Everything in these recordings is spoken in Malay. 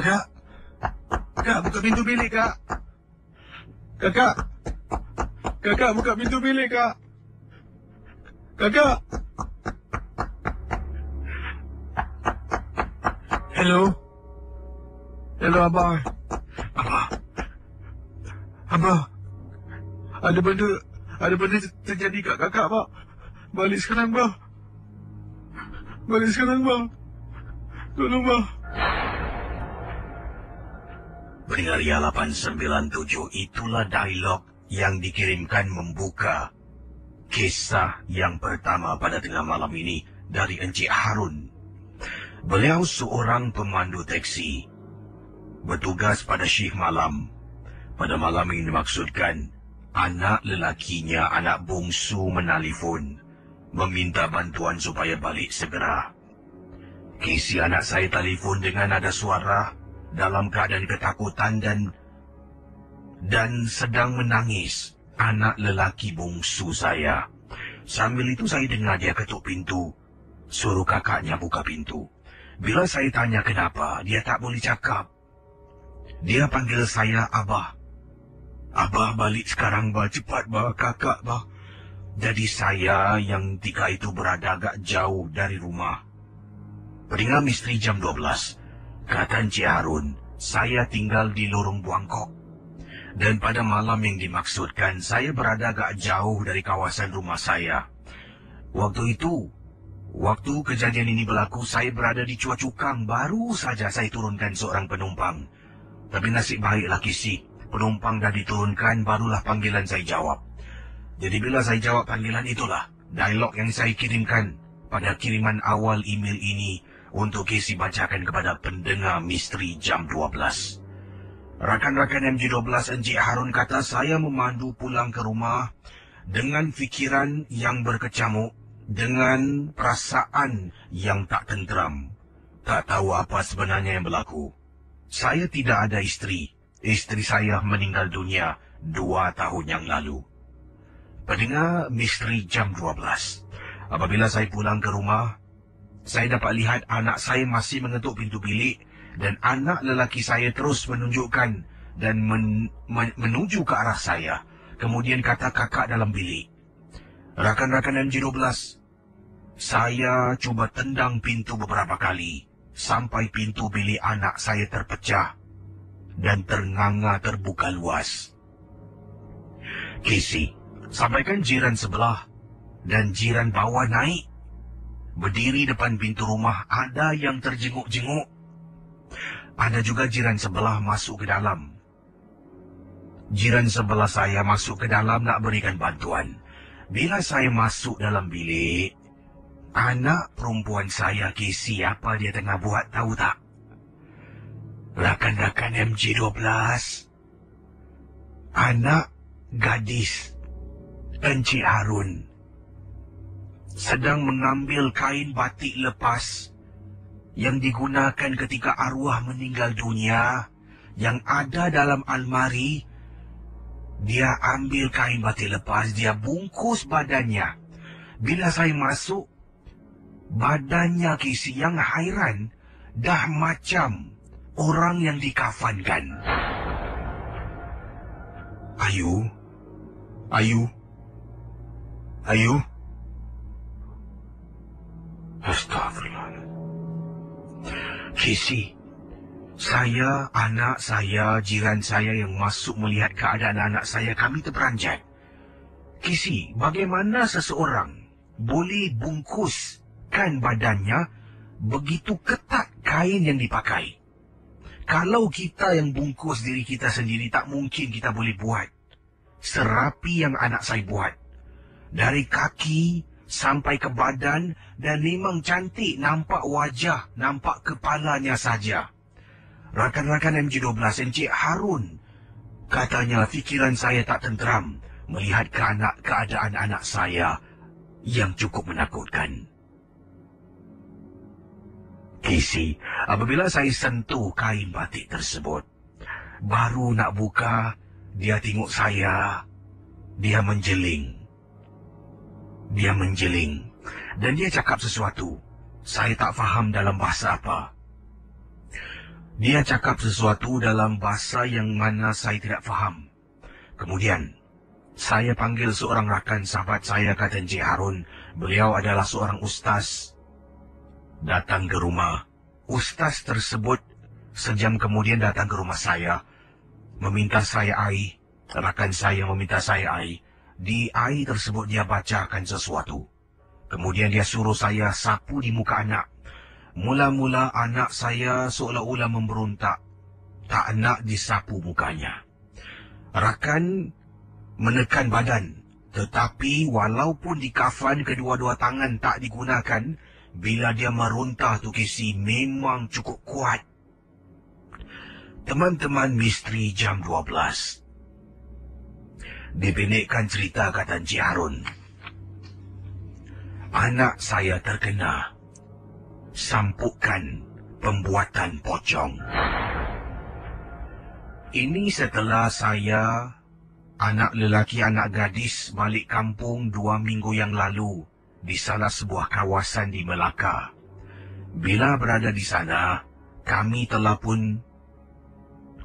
Kakak! Kak, buka pintu bilik, Kak! Kakak! Kakak, buka pintu bilik, Kak! Kakak! Hello? Hello, Abah. Abah. Abah. Ada benda terjadi kat kakak, Abah. Balik sekarang, Abah. Balik sekarang, Abah. Tolong, Abah. Pendengaria 897, itulah dialog yang dikirimkan membuka kisah yang pertama pada tengah malam ini dari Encik Harun. Beliau seorang pemandu teksi, bertugas pada shift malam. Pada malam ini dimaksudkan, anak lelakinya, anak bungsu menelefon, meminta bantuan supaya balik segera. Kisi anak saya telefon dengan nada suara dalam keadaan ketakutan dan sedang menangis. Anak lelaki bungsu saya. Sambil itu saya dengar dia ketuk pintu. Suruh kakaknya buka pintu. Bila saya tanya kenapa, dia tak boleh cakap. Dia panggil saya Abah. Abah balik sekarang, Bah. Cepat, Bah. Kakak, Bah. Jadi saya yang ketika itu berada agak jauh dari rumah. Pendengar misteri jam 12. Kata Encik Harun, saya tinggal di lorong Buangkok. Dan pada malam yang dimaksudkan, saya berada agak jauh dari kawasan rumah saya. Waktu kejadian ini berlaku, saya berada di Chua Chu Kang. Baru saja saya turunkan seorang penumpang. Tapi nasib baiklah Kisi, penumpang dah diturunkan, barulah panggilan saya jawab. Jadi bila saya jawab panggilan itulah, dialog yang saya kirimkan pada kiriman awal email ini untuk Kisi bacakan kepada pendengar misteri jam 12. Rakan-rakan MJ12 Encik Harun kata saya memandu pulang ke rumah dengan fikiran yang berkecamuk, dengan perasaan yang tak tenteram. Tak tahu apa sebenarnya yang berlaku. Saya tidak ada isteri. Isteri saya meninggal dunia 2 tahun yang lalu. Pendengar misteri jam 12. Apabila saya pulang ke rumah, saya dapat lihat anak saya masih mengetuk pintu bilik dan anak lelaki saya terus menunjukkan dan menuju ke arah saya. Kemudian kata kakak dalam bilik. Rakan-rakan MJ12, saya cuba tendang pintu beberapa kali sampai pintu bilik anak saya terpecah dan ternganga terbuka luas. Kisi, sampaikan jiran sebelah dan jiran bawah naik. Berdiri depan pintu rumah, ada yang terjenguk-jenguk. Ada juga jiran sebelah masuk ke dalam. Jiran sebelah saya masuk ke dalam nak berikan bantuan. Bila saya masuk dalam bilik, anak perempuan saya, Kisi, apa dia tengah buat tahu tak? Rakan-rakan MJ12, anak gadis Encik Harun sedang mengambil kain batik lepas yang digunakan ketika arwah meninggal dunia yang ada dalam almari. Dia ambil kain batik lepas, dia bungkus badannya. Bila saya masuk, badannya Kisi yang hairan dah macam orang yang dikafankan. Ayu. Astagfirullah. Kisi, saya, anak saya, jiran saya yang masuk melihat keadaan anak saya, kami terperanjat. Kisi, bagaimana seseorang boleh bungkuskan badannya begitu ketat kain yang dipakai? Kalau kita yang bungkus diri kita sendiri, tak mungkin kita boleh buat serapi yang anak saya buat. Dari kaki sampai ke badan, dan memang cantik, nampak wajah, nampak kepalanya saja. Rakan-rakan MJ12, Encik Harun, katanya fikiran saya tak tenteram melihat keadaan anak saya yang cukup menakutkan. Kisi, apabila saya sentuh kain batik tersebut, baru nak buka, dia tengok saya, dia menjeling. Dan dia cakap sesuatu. Saya tak faham dalam bahasa apa. Dia cakap sesuatu dalam bahasa yang mana saya tidak faham. Kemudian, saya panggil seorang rakan sahabat saya, kata Encik Harun. Beliau adalah seorang ustaz. Datang ke rumah. Ustaz tersebut sejam kemudian datang ke rumah saya. Meminta saya air. Rakan saya meminta saya air. Di air tersebut dia bacakan sesuatu. Kemudian dia suruh saya sapu di muka anak. Mula-mula anak saya seolah-olah memberontak. Tak nak disapu mukanya. Rakan menekan badan. Tetapi walaupun di kafan kedua-dua tangan tak digunakan, bila dia merontah tu Casey memang cukup kuat. Teman-teman misteri jam 12. Dipendekkan cerita, kata Encik Harun. Anak saya terkena sampukan pembuatan pocong. Ini setelah saya, anak lelaki, anak gadis, balik kampung 2 minggu yang lalu di salah sebuah kawasan di Melaka. Bila berada di sana, kami telah pun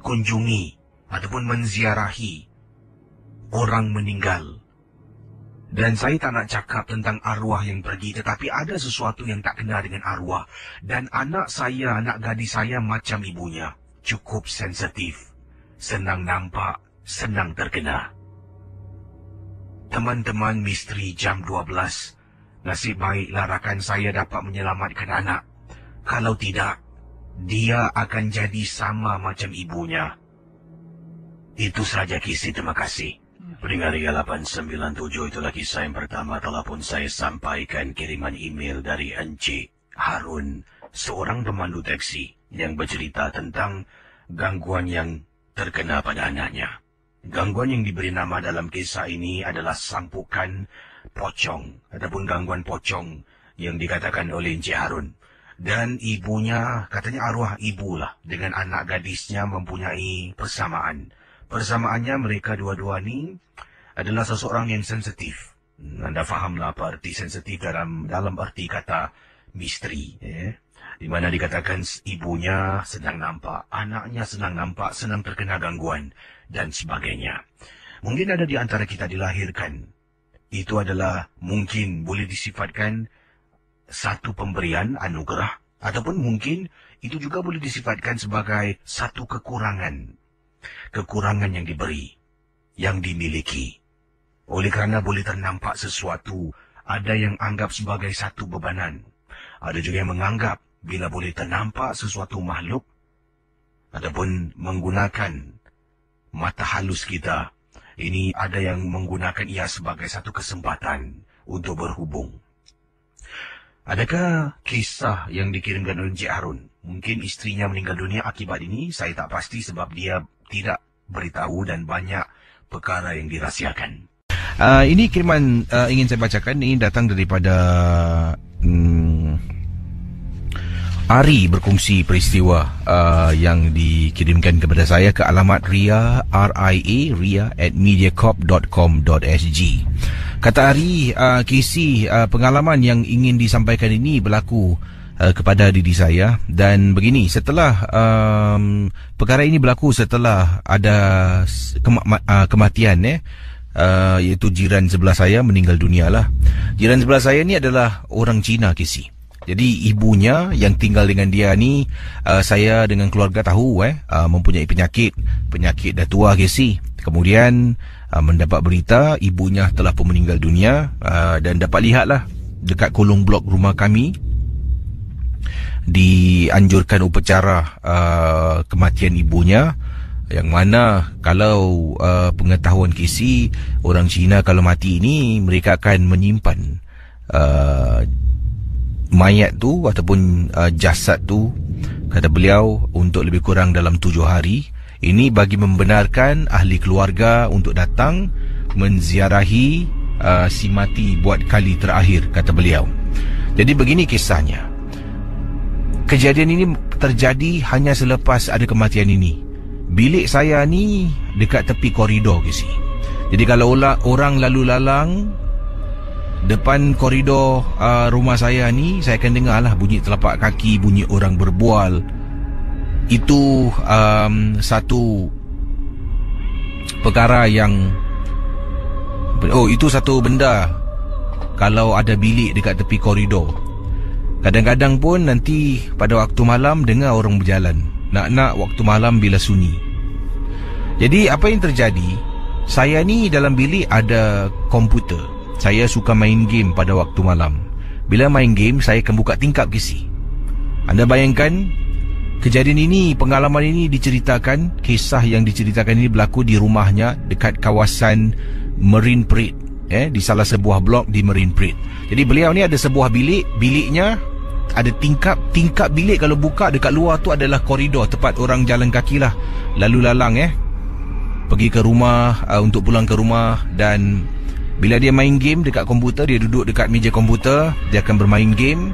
kunjungi ataupun menziarahi orang meninggal. Dan saya tak nak cakap tentang arwah yang pergi, tetapi ada sesuatu yang tak kena dengan arwah. Dan anak saya, anak gadis saya macam ibunya, cukup sensitif, senang nampak, senang terkena. Teman-teman misteri jam 12, nasib baiklah rakan saya dapat menyelamatkan anak. Kalau tidak, dia akan jadi sama macam ibunya. Itu saja kisah, terima kasih. Pendengar 897, itulah kisah yang pertama telah pun saya sampaikan, kiriman email dari Encik Harun, seorang pemandu teksi yang bercerita tentang gangguan yang terkena pada anaknya. Gangguan yang diberi nama dalam kisah ini adalah sampukan pocong ataupun gangguan pocong yang dikatakan oleh Encik Harun. Dan ibunya, katanya arwah ibulah dengan anak gadisnya mempunyai persamaan. Persamaannya mereka dua-dua ni adalah seseorang yang sensitif. Anda fahamlah apa arti sensitif dalam arti kata misteri. Di mana dikatakan ibunya senang nampak, anaknya senang nampak, senang terkena gangguan dan sebagainya. Mungkin ada di antara kita dilahirkan. Itu adalah mungkin boleh disifatkan satu pemberian anugerah. Ataupun mungkin itu juga boleh disifatkan sebagai satu kekurangan. Kekurangan yang diberi, yang dimiliki. Oleh kerana boleh ternampak sesuatu, ada yang anggap sebagai satu bebanan. Ada juga yang menganggap bila boleh ternampak sesuatu makhluk, ataupun menggunakan mata halus kita, ini ada yang menggunakan ia sebagai satu kesempatan untuk berhubung. Adakah kisah yang dikirimkan oleh Encik Harun? Mungkin istrinya meninggal dunia akibat ini, saya tak pasti sebab dia tidak beritahu dan banyak perkara yang dirahsiakan. Ini kiriman ingin saya bacakan. Ini datang daripada Ari, berkongsi peristiwa yang dikirimkan kepada saya ke alamat ria@mediacorp.com.sg. Kata Ari, kisah pengalaman yang ingin disampaikan ini berlaku kepada diri saya. Dan begini, setelah perkara ini berlaku setelah ada kematian, iaitu jiran sebelah saya meninggal dunia lah. Jiran sebelah saya ni adalah orang Cina, Kisi. Jadi ibunya yang tinggal dengan dia ni, saya dengan keluarga tahu mempunyai penyakit dah tua, Kisi. Kemudian mendapat berita ibunya telah pun meninggal dunia, dan dapat lihatlah dekat kolong blok rumah kami dianjurkan upacara kematian ibunya, yang mana kalau pengetahuan Kisi, orang Cina kalau mati ini mereka akan menyimpan mayat tu ataupun jasad tu, kata beliau, untuk lebih kurang dalam 7 hari. Ini bagi membenarkan ahli keluarga untuk datang menziarahi si mati buat kali terakhir, kata beliau. Jadi begini kisahnya. Kejadian ini terjadi hanya selepas ada kematian ini. Bilik saya ni dekat tepi koridor, Kisi. Jadi kalau orang lalu lalang depan koridor rumah saya ni, saya akan dengar lah bunyi telapak kaki, bunyi orang berbual. itu satu perkara yang itu satu benda. Kalau ada bilik dekat tepi koridor, kadang-kadang pun nanti pada waktu malam dengar orang berjalan. Nak-nak waktu malam bila sunyi. Jadi apa yang terjadi, saya ni dalam bilik ada komputer. Saya suka main game pada waktu malam. Bila main game, saya akan buka tingkap kisi. Anda bayangkan, kejadian ini, pengalaman ini diceritakan, kisah yang diceritakan ini berlaku di rumahnya dekat kawasan Marine Parade, di salah sebuah blok di Marine Parade. Jadi beliau ni ada sebuah bilik, biliknya ada tingkap bilik kalau buka dekat luar tu adalah koridor tempat orang jalan kaki lah, lalu lalang pergi ke rumah, untuk pulang ke rumah. Dan bila dia main game dekat komputer, dia duduk dekat meja komputer, dia akan bermain game,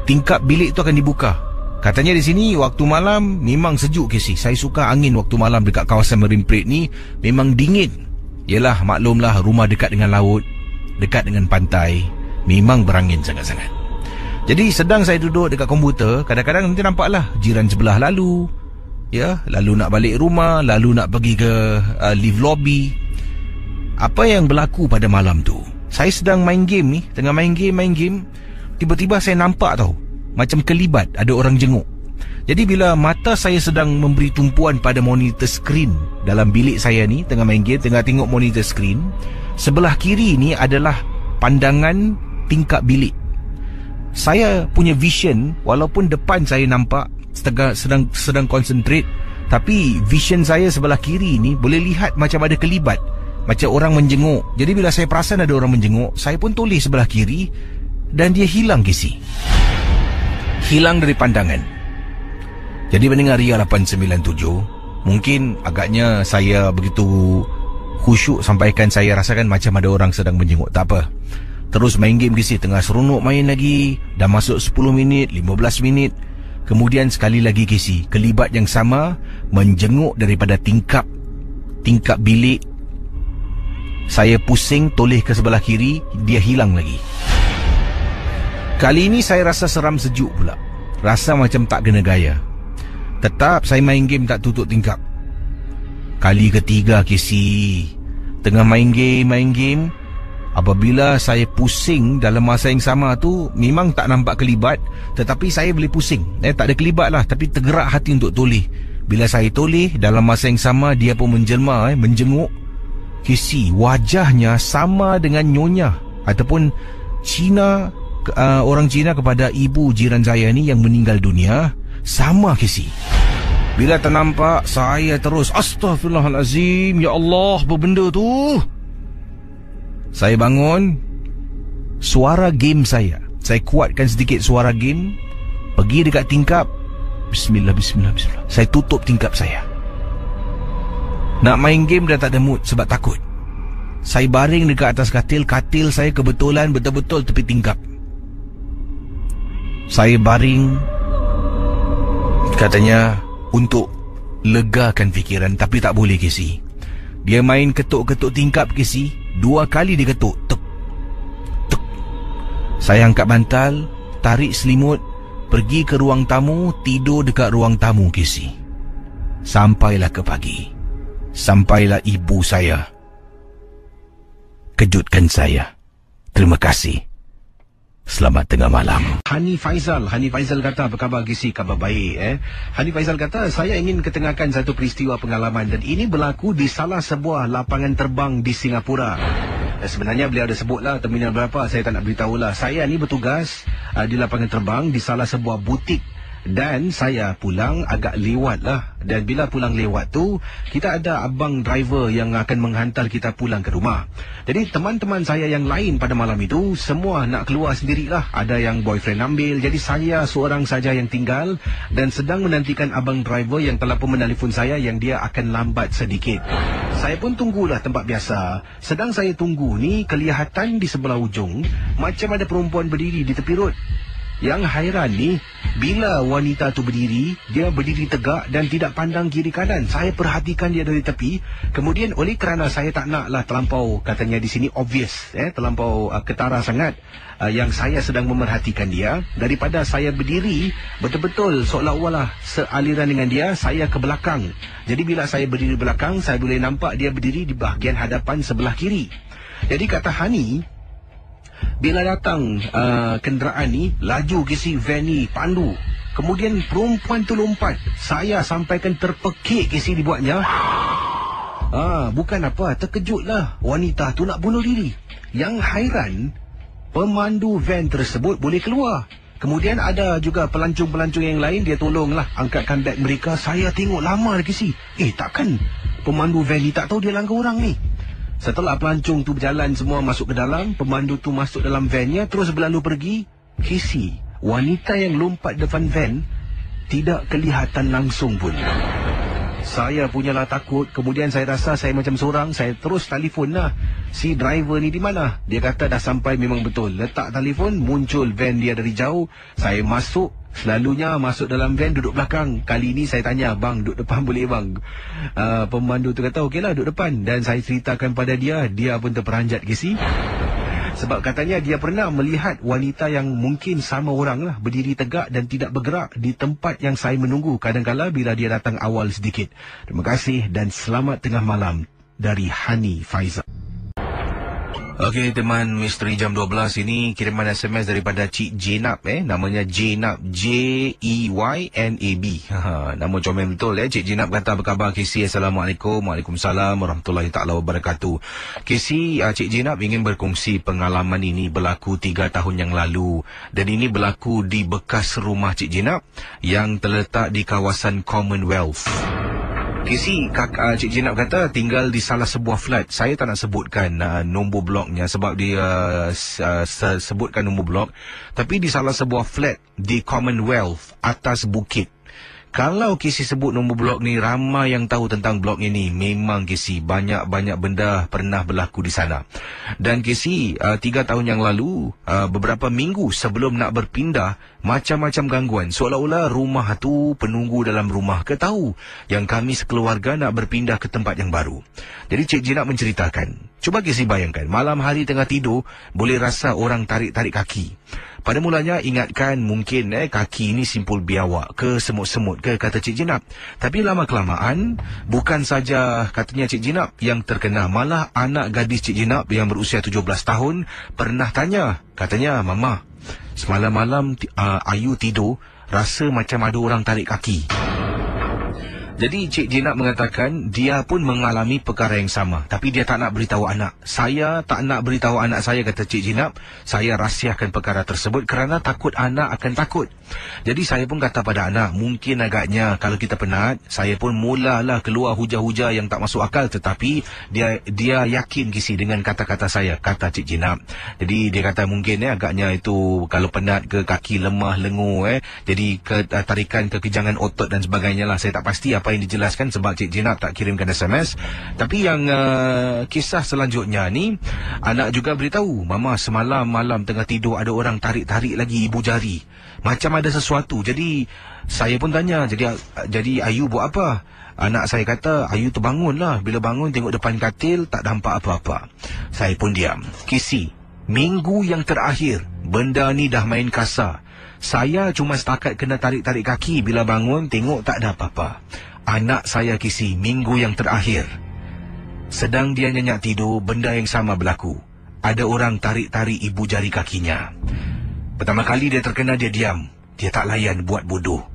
tingkap bilik tu akan dibuka. Katanya di sini waktu malam memang sejuk Casey. Saya suka angin waktu malam dekat kawasan Marine Parade ni, memang dingin. Yelah, maklumlah, rumah dekat dengan laut, dekat dengan pantai, memang berangin sangat-sangat. Jadi sedang saya duduk dekat komputer, kadang-kadang nanti nampaklah jiran sebelah lalu, lalu nak balik rumah, lalu nak pergi ke lift lobby. Apa yang berlaku pada malam tu, saya sedang main game ni, tengah main game, tiba-tiba saya nampak macam kelibat ada orang jenguk. Jadi bila mata saya sedang memberi tumpuan pada monitor skrin dalam bilik saya ni, tengah main game, tengah tengok monitor skrin, sebelah kiri ni adalah pandangan tingkap bilik. Saya punya vision, walaupun depan saya nampak sedang konsentrate, tapi vision saya sebelah kiri ni boleh lihat macam ada kelibat, macam orang menjenguk. Jadi bila saya perasan ada orang menjenguk, saya pun toleh sebelah kiri dan dia hilang Casey. Hilang dari pandangan. Jadi mendengar Ria 897, mungkin agaknya saya begitu khusyuk sampaikan saya rasakan macam ada orang sedang menjenguk. Tak apa, terus main game Casey. Tengah seronok main lagi, dah masuk 10 minit, 15 minit. Kemudian sekali lagi Casey, kelibat yang sama menjenguk daripada tingkap bilik. Saya pusing, toleh ke sebelah kiri, dia hilang lagi. Kali ini saya rasa seram sejuk pula. Rasa macam tak kena gaya. Tetap saya main game tak tutup tingkap. Kali ketiga Casey, tengah main game, apabila saya pusing dalam masa yang sama tu, memang tak nampak kelibat, tetapi saya boleh pusing. Tak ada kelibat lah, tapi tergerak hati untuk toleh. Bila saya toleh, dalam masa yang sama dia pun menjelma, menjenguk. Casey, wajahnya sama dengan nyonya ataupun Cina, orang Cina kepada ibu jiran saya ni yang meninggal dunia. Sama Casey. Bila ternampak, saya terus astaghfirullahalazim, ya Allah, apa benda tu? Saya bangun, suara game saya kuatkan sedikit suara game, pergi dekat tingkap, bismillah. Saya tutup tingkap saya. Nak main game dah tak ada mood sebab takut. Saya baring dekat atas katil saya kebetulan betul-betul tepi tingkap. Saya baring, katanya untuk legakan fikiran, tapi tak boleh Casey. Dia main ketuk-ketuk tingkap Casey, 2 kali dia ketuk, tuk. Saya angkat bantal, tarik selimut, pergi ke ruang tamu, tidur dekat ruang tamu Casey. Sampailah ke pagi. Sampailah ibu saya kejutkan saya. Terima kasih. Selamat tengah malam. Hani Faizal kata, apa khabar Casey? Khabar baik Hani Faizal kata, saya ingin ketengahkan satu peristiwa pengalaman, dan ini berlaku di salah sebuah lapangan terbang di Singapura. Sebenarnya beliau ada sebutlah terminal berapa, saya tak nak beritahulah. Saya ni bertugas di lapangan terbang di salah sebuah butik, dan saya pulang agak lewat lah. Dan bila pulang lewat tu, kita ada abang driver yang akan menghantar kita pulang ke rumah. Jadi teman-teman saya yang lain pada malam itu semua nak keluar sendirilah. Ada yang boyfriend ambil, jadi saya seorang saja yang tinggal dan sedang menantikan abang driver yang telah pun menelpon saya yang dia akan lambat sedikit. Saya pun tunggulah tempat biasa. Sedang saya tunggu ni, kelihatan di sebelah ujung macam ada perempuan berdiri di tepi rod. Yang hairan ni, bila wanita tu berdiri, dia berdiri tegak dan tidak pandang kiri kanan. Saya perhatikan dia dari tepi. Kemudian oleh kerana saya tak naklah terlampau, katanya di sini obvious, terlampau ketara sangat, yang saya sedang memerhatikan dia, daripada saya berdiri betul-betul seolah-olah sealiran dengan dia, saya ke belakang. Jadi bila saya berdiri belakang, saya boleh nampak dia berdiri di bahagian hadapan sebelah kiri. Jadi kata Hani, bila datang kenderaan ni, laju ke si van ni, pandu. Kemudian perempuan tu lompat. Saya sampaikan terpekik ke si dibuatnya. Bukan apa, terkejutlah. Wanita tu nak bunuh diri. Yang hairan, pemandu van tersebut boleh keluar. Kemudian ada juga pelancong-pelancong yang lain, dia tolonglah angkatkan beg mereka. Saya tengok lama lagi si. Takkan pemandu van ni tak tahu dia langgar orang ni. Setelah pelancong tu berjalan semua masuk ke dalam, pemandu tu masuk dalam van-nya, terus berlalu pergi. Kisi, wanita yang lompat depan van tidak kelihatan langsung pun. Saya punyalah takut. Kemudian saya rasa saya macam seorang. Saya terus telefon lah, si driver ni di mana? Dia kata dah sampai. Memang betul, letak telefon, muncul van dia dari jauh. Saya masuk. Selalunya masuk dalam van duduk belakang. Kali ni saya tanya, bang duduk depan boleh bang? Pemandu tu kata okeylah duduk depan. Dan saya ceritakan pada dia. Dia pun terperanjat ke si. Sebab katanya dia pernah melihat wanita yang mungkin sama orang lah, berdiri tegak dan tidak bergerak di tempat yang saya menunggu kadang-kala bila dia datang awal sedikit. Terima kasih dan selamat tengah malam dari Hani Faizal. Okey teman Misteri Jam 12 ini, kiriman SMS daripada Cik Jenab, namanya Jenab, J-E-Y-N-A-B. Nama comel betul. Cik Jenab kata, apa khabar KC? Assalamualaikum. Waalaikumsalam warahmatullahi ta'ala wabarakatuh. KC, Cik Jenab ingin berkongsi pengalaman ini berlaku 3 tahun yang lalu, dan ini berlaku di bekas rumah Cik Jenab yang terletak di kawasan Commonwealth. Kisi, Cik Jenab kata tinggal di salah sebuah flat. Saya tak nak sebutkan nombor bloknya sebab dia sebutkan nombor blok. Tapi di salah sebuah flat di Commonwealth, atas bukit. Kalau Kisi sebut nombor blok ni, ramai yang tahu tentang blok ini. Memang Kisi, banyak-banyak benda pernah berlaku di sana. Dan Kisi, 3 tahun yang lalu, beberapa minggu sebelum nak berpindah, macam-macam gangguan. Seolah-olah rumah tu, penunggu dalam rumah tahu yang kami sekeluarga nak berpindah ke tempat yang baru. Jadi Cik Jenab menceritakan, cuba Kisi bayangkan, malam hari tengah tidur, boleh rasa orang tarik-tarik kaki. Pada mulanya ingatkan mungkin kaki ini simpul biawak ke semut-semut ke, kata Cik Jenab. Tapi lama-kelamaan, bukan saja katanya Cik Jenab yang terkena, malah anak gadis Cik Jenab yang berusia 17 tahun pernah tanya. Katanya, Mama, semalam-malam Ayu tidur, rasa macam ada orang tarik kaki. Jadi Cik Jenab mengatakan dia pun mengalami perkara yang sama, tapi dia tak nak beritahu anak. Saya tak nak beritahu anak saya, kata Cik Jenab. Saya rahsiakan perkara tersebut kerana takut anak akan takut. Jadi saya pun kata pada anak, mungkin agaknya kalau kita penat, saya pun mulalah keluar hujah-hujah yang tak masuk akal. Tetapi dia yakin Kisi dengan kata-kata saya, kata Cik Jenab. Jadi dia kata mungkin agaknya itu kalau penat ke, kaki lemah, lengur, jadi tarikan kekejangan otot dan sebagainya lah. Saya tak pasti apa yang dijelaskan sebab Cik Jenab tak kirimkan SMS. Tapi yang kisah selanjutnya ni, anak juga beritahu, Mama, semalam malam tengah tidur ada orang tarik-tarik lagi ibu jari, macam ada sesuatu. Jadi saya pun tanya, jadi Ayu buat apa? Anak saya kata, Ayu terbangun lah. Bila bangun tengok depan katil tak nampak apa-apa. Saya pun diam. Kisi, minggu yang terakhir benda ni dah main kasar. Saya cuma setakat kena tarik-tarik kaki, bila bangun tengok tak ada apa-apa. Anak saya Kisi, minggu yang terakhir, sedang dia nyenyak tidur, benda yang sama berlaku. Ada orang tarik-tarik ibu jari kakinya. Pertama kali dia terkena, dia diam. Dia tak layan, buat bodoh.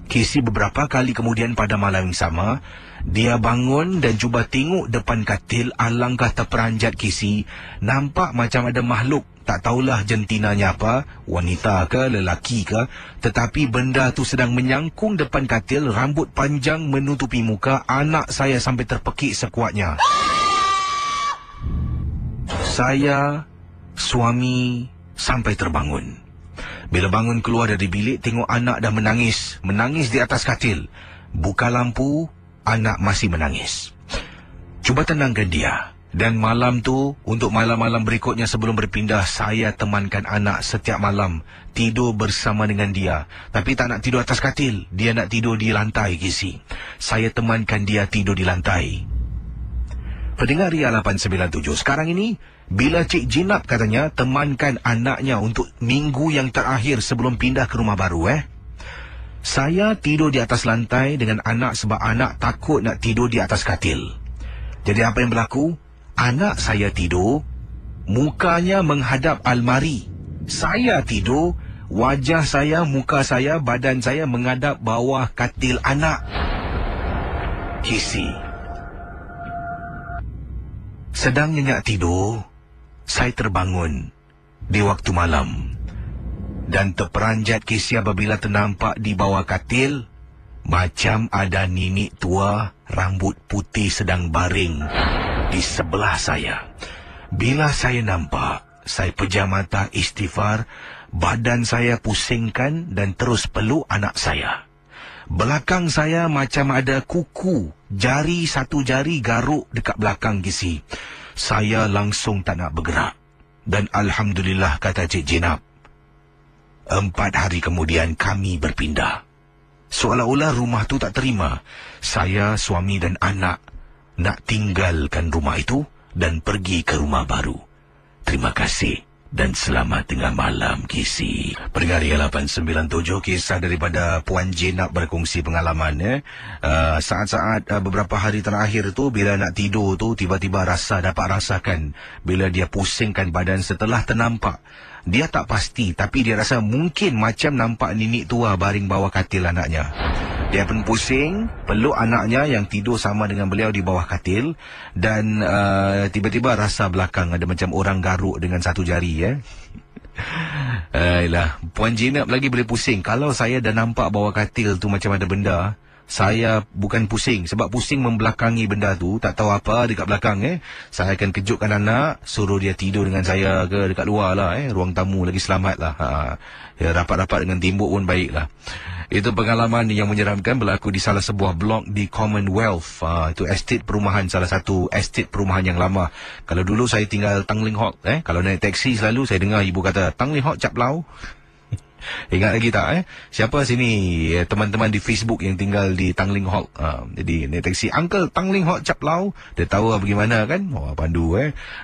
Kisi, beberapa kali kemudian pada malam yang sama, dia bangun dan cuba tengok depan katil. Alangkah terperanjat Kisi, nampak macam ada makhluk. Tak tahulah jentinanya apa, wanita ke, lelaki ke, tetapi benda tu sedang menyangkung depan katil, rambut panjang menutupi muka. Anak saya sampai terpekik sekuatnya. Saya, suami, sampai terbangun. Bila bangun keluar dari bilik, tengok anak dah menangis. Menangis di atas katil. Buka lampu, anak masih menangis. Cuba tenangkan dia. Dan malam tu, untuk malam-malam berikutnya sebelum berpindah, saya temankan anak setiap malam. Tidur bersama dengan dia. Tapi tak nak tidur atas katil. Dia nak tidur di lantai, Kisi. Saya temankan dia tidur di lantai. Pendengar Ria 897, sekarang ini, bila Cik Jinab katanya temankan anaknya untuk minggu yang terakhir sebelum pindah ke rumah baru, saya tidur di atas lantai dengan anak sebab anak takut nak tidur di atas katil. Jadi apa yang berlaku? Anak saya tidur, mukanya menghadap almari. Saya tidur, wajah saya, muka saya, badan saya menghadap bawah katil anak. Kisi. Sedang nyenyak tidur, saya terbangun di waktu malam. Dan terperanjat Kisi apabila ternampak di bawah katil, macam ada nenek tua rambut putih sedang baring di sebelah saya. Bila saya nampak, saya pejam mata istighfar, badan saya pusingkan dan terus peluk anak saya. Belakang saya macam ada kuku, satu jari garuk dekat belakang Kisi. Saya langsung tak nak bergerak. Dan Alhamdulillah, kata Cik Jinab, 4 hari kemudian kami berpindah. Seolah-olah rumah tu tak terima. Saya, suami dan anak nak tinggalkan rumah itu dan pergi ke rumah baru. Terima kasih dan selamat tengah malam, Kisi. Pendengar 897, kisah daripada Puan Jinab berkongsi pengalaman. Saat-saat beberapa hari terakhir tu, bila nak tidur tu, tiba-tiba dapat rasakan bila dia pusingkan badan setelah ternampak. Dia tak pasti, tapi dia rasa mungkin macam nampak nenek tua baring bawah katil anaknya. Dia pun pusing, peluk anaknya yang tidur sama dengan beliau di bawah katil. Dan tiba-tiba rasa belakang ada macam orang garuk dengan satu jari. Ayolah, Puan Jinab lagi boleh pusing. Kalau saya dah nampak bawah katil tu macam ada benda, saya bukan pusing. Sebab pusing membelakangi benda tu, tak tahu apa dekat belakang. Saya akan kejutkan anak, suruh dia tidur dengan saya ke dekat luar lah. Ruang tamu lagi selamat lah. Ya, rapat-rapat dengan timbuk pun baik lah. Itu pengalaman yang menyeramkan berlaku di salah sebuah blok di Commonwealth. Itu estate perumahan, salah satu estate perumahan yang lama. Kalau dulu saya tinggal Tanglin Halt. Kalau naik taksi selalu saya dengar ibu kata, Tanglin Halt Cap Lau. Ingat lagi tak? Siapa sini teman-teman di Facebook yang tinggal di Tanglin Halt? Jadi naik taksi, Uncle Tanglin Halt Cap Lau. Dia tahu bagaimana kan? Pandu.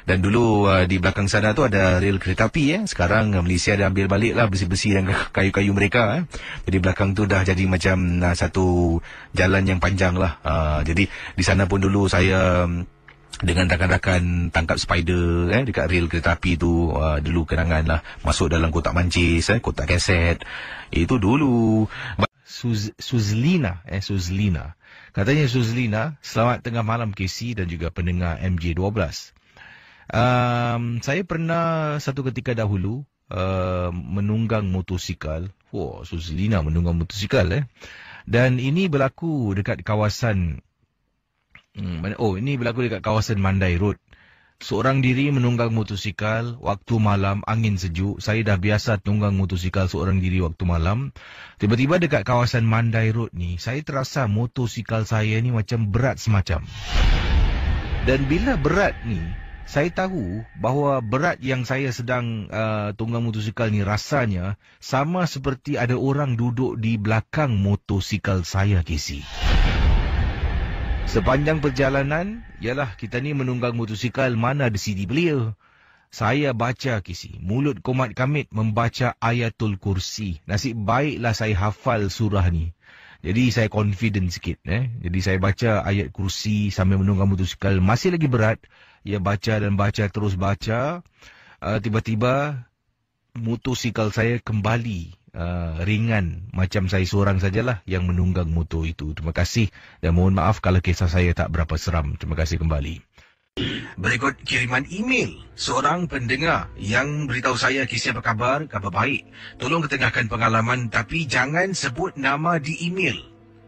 Dan dulu di belakang sana tu ada rel kereta api. Sekarang Malaysia dah ambil balik lah besi-besi dan kayu-kayu mereka. Jadi belakang tu dah jadi macam satu jalan yang panjang lah. Jadi di sana pun dulu saya dengan rakan-rakan tangkap spider dekat rel kereta api tu. Dulu kenangan lah, masuk dalam kotak mancis, kotak kaset. Itu dulu. Suzlina katanya, Suzlina, selamat tengah malam KC dan juga pendengar MJ12. Saya pernah satu ketika dahulu menunggang motosikal. Suzlina menunggang motosikal. Dan ini berlaku dekat kawasan ini berlaku dekat kawasan Mandai Road. Seorang diri menunggang motosikal waktu malam, angin sejuk. Saya dah biasa tunggang motosikal seorang diri waktu malam. Tiba-tiba dekat kawasan Mandai Road ni, saya terasa motosikal saya ni macam berat semacam. Dan bila berat ni, saya tahu bahawa berat yang saya sedang tunggang motosikal ni rasanya sama seperti ada orang duduk di belakang motosikal saya, Casey. Sepanjang perjalanan, yalah kita ni menunggang motosikal, mana ada CD player. Saya baca Kisi, mulut komat kamit membaca Ayatul Kursi. Nasib baiklah saya hafal surah ni. Jadi saya confident sikit. Jadi saya baca ayat kursi sambil menunggang motosikal. Masih lagi berat. Ya baca dan baca, terus baca. Tiba-tiba motosikal saya kembali ringan, macam saya seorang sajalah yang menunggang motor itu. Terima kasih dan mohon maaf kalau kisah saya tak berapa seram. Terima kasih kembali. Berikut kiriman email seorang pendengar yang beritahu saya, kisah apa khabar? Khabar baik. Tolong ketengahkan pengalaman tapi jangan sebut nama di email.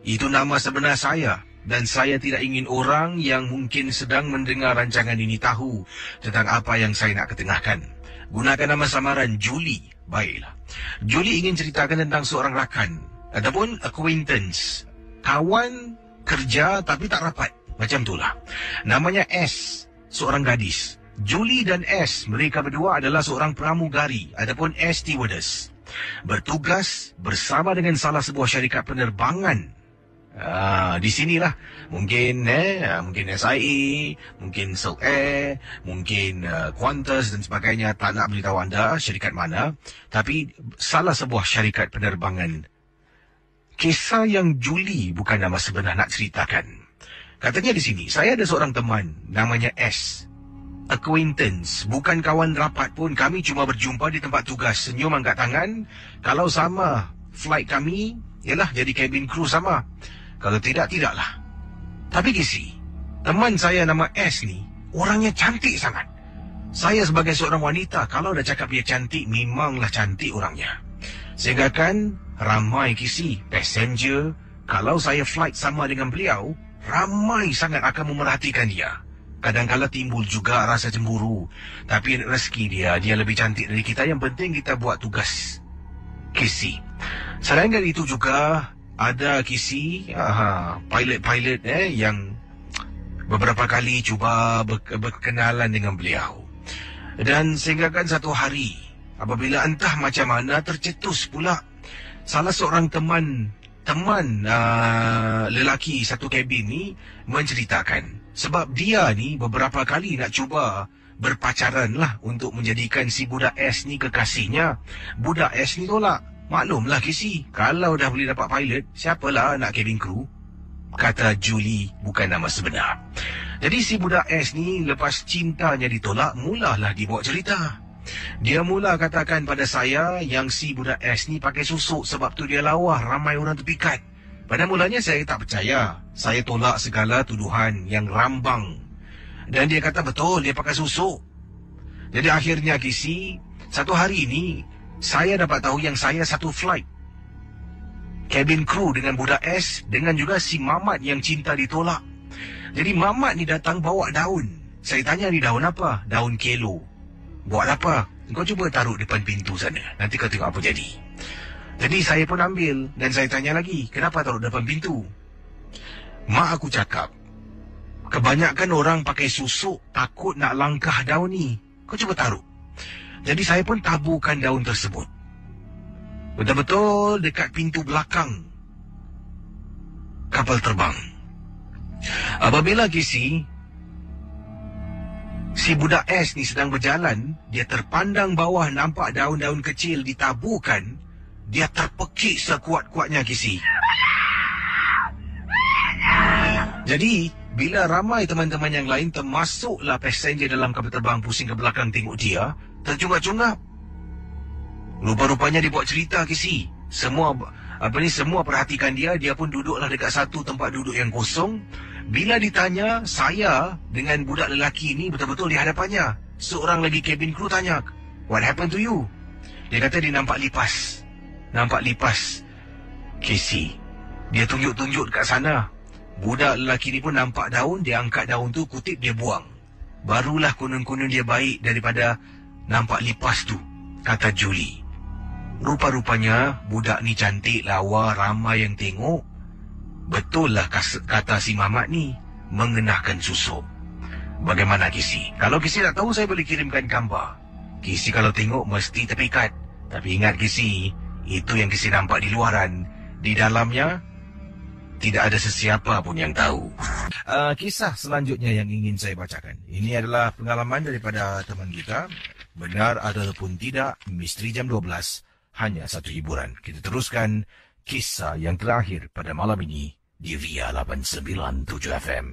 Itu nama sebenar saya dan saya tidak ingin orang yang mungkin sedang mendengar rancangan ini tahu tentang apa yang saya nak ketengahkan. Gunakan nama samaran Julie. Baiklah. Julie ingin ceritakan tentang seorang rakan ataupun acquaintance, kawan kerja tapi tak rapat. Macam itulah. Namanya S. seorang gadis. Julie dan S, mereka berdua adalah seorang pramugari ataupun air stewardess. Bertugas bersama dengan salah sebuah syarikat penerbangan. Di sinilah mungkin SIA, mungkin Silk Air, mungkin Qantas dan sebagainya. Tak nak beritahu anda syarikat mana, tapi salah sebuah syarikat penerbangan. Kisah yang Julie bukan nama sebenar nak ceritakan. Katanya di sini, saya ada seorang teman namanya S. Acquaintance, bukan kawan rapat pun. Kami cuma berjumpa di tempat tugas, senyum angkat tangan. Kalau sama flight kami, yalah jadi cabin crew sama. Kalau tidak, tidaklah. Tapi Kisi, teman saya nama S ni, orangnya cantik sangat. Saya sebagai seorang wanita, kalau dah cakap dia cantik, memanglah cantik orangnya. Sehingga kan ramai Kisi, passenger, kalau saya flight sama dengan beliau, ramai sangat akan memerhatikan dia. Kadang-kadang timbul juga rasa cemburu. Tapi rezeki dia lebih cantik dari kita. Yang penting kita buat tugas. Kisi. Selain dari itu juga, ada Kisi, pilot-pilot yang beberapa kali cuba berkenalan dengan beliau. Dan sehingga kan satu hari, apabila entah macam mana tercetus pula salah seorang teman lelaki satu kabin ni menceritakan sebab dia ni beberapa kali nak cuba berpacaran lah untuk menjadikan si budak S ni kekasihnya. Budak S ni tolak. Maklumlah Kisi, kalau dah boleh dapat pilot, siapalah nak cabin crew? Kata Julie, bukan nama sebenar. Jadi si budak S ni lepas cintanya ditolak, mulalah dibawa cerita. Dia mula katakan pada saya yang si budak S ni pakai susuk sebab tu dia lawa, ramai orang terpikat. Pada mulanya saya tak percaya. Saya tolak segala tuduhan yang rambang. Dan dia kata betul dia pakai susuk. Jadi akhirnya Kisi, satu hari ini saya dapat tahu yang saya satu flight cabin crew dengan budak S, dengan juga si Mamat yang cinta ditolak. Jadi Mamat ni datang bawa daun. Saya tanya ni daun apa? Daun kelo. Buat apa? Kau cuba taruh depan pintu sana. Nanti kau tengok apa jadi. Jadi saya pun ambil dan saya tanya lagi, kenapa taruh depan pintu? Mak aku cakap, kebanyakan orang pakai susuk takut nak langkah daun ni. Kau cuba taruh. Jadi saya pun taburkan daun tersebut. Betul-betul dekat pintu belakang kapal terbang. Apabila Kisi, si budak S ni sedang berjalan, dia terpandang bawah nampak daun-daun kecil ditaburkan, dia terpekik sekuat-kuatnya Kisi. Jadi, bila ramai teman-teman yang lain termasuklah passenger dalam kapal terbang pusing ke belakang tengok dia, tercungap-cungap. Rupa-rupanya dia buat cerita Kisi. Semua perhatikan dia, dia pun duduklah dekat satu tempat duduk yang kosong. Bila ditanya, saya dengan budak lelaki ni betul-betul di hadapannya. Seorang lagi cabin crew tanya, what happened to you? Dia kata dia nampak lipas. Nampak lipas. Kisi. Dia tunjuk-tunjuk dekat sana. Budak lelaki ni pun nampak daun, dia angkat daun tu, kutip dia buang. Barulah kunun-kunun dia baik daripada nampak lipas tu, kata Julie. Rupa-rupanya budak ni cantik, lawa, ramai yang tengok. Betul lah kata si Mamat ni, mengenakan susuk. Bagaimana Kisi? Kalau Kisi tak tahu, saya boleh kirimkan gambar. Kisi kalau tengok mesti terpikat. Tapi ingat Kisi, itu yang Kisi nampak di luaran. Di dalamnya tidak ada sesiapa pun yang tahu. Kisah selanjutnya yang ingin saya bacakan. Ini adalah pengalaman daripada teman kita. Benar ataupun tidak, Misteri Jam 12, hanya satu hiburan. Kita teruskan kisah yang terakhir pada malam ini di Ria 897 FM.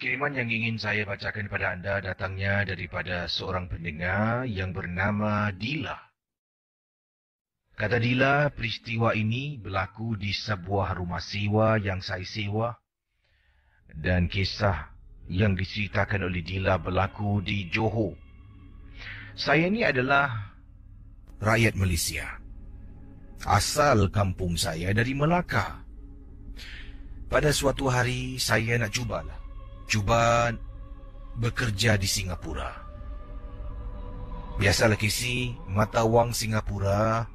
Kiriman yang ingin saya bacakan kepada anda datangnya daripada seorang pendengar yang bernama Dila. Kata Dila, peristiwa ini berlaku di sebuah rumah sewa yang saya sewa. Dan kisah yang diceritakan oleh Dila berlaku di Johor. Saya ni adalah rakyat Malaysia. Asal kampung saya dari Melaka. Pada suatu hari saya nak cuba bekerja di Singapura. Biasalah Casey, mata wang Singapura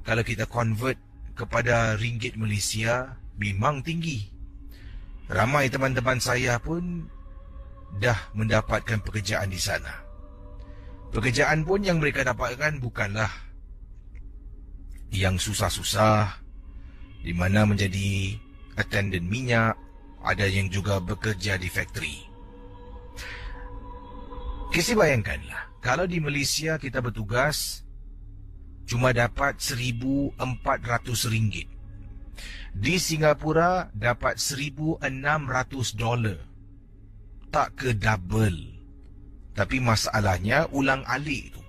kalau kita convert kepada ringgit Malaysia memang tinggi. Ramai teman-teman saya pun dah mendapatkan pekerjaan di sana. Pekerjaan pun yang mereka dapatkan bukanlah yang susah-susah, di mana menjadi attendant minyak, ada yang juga bekerja di factory. Kasi bayangkanlah, kalau di Malaysia kita bertugas cuma dapat RM1,400. Di Singapura dapat $1,600. Tak ke double. Tapi masalahnya ulang-alik tu.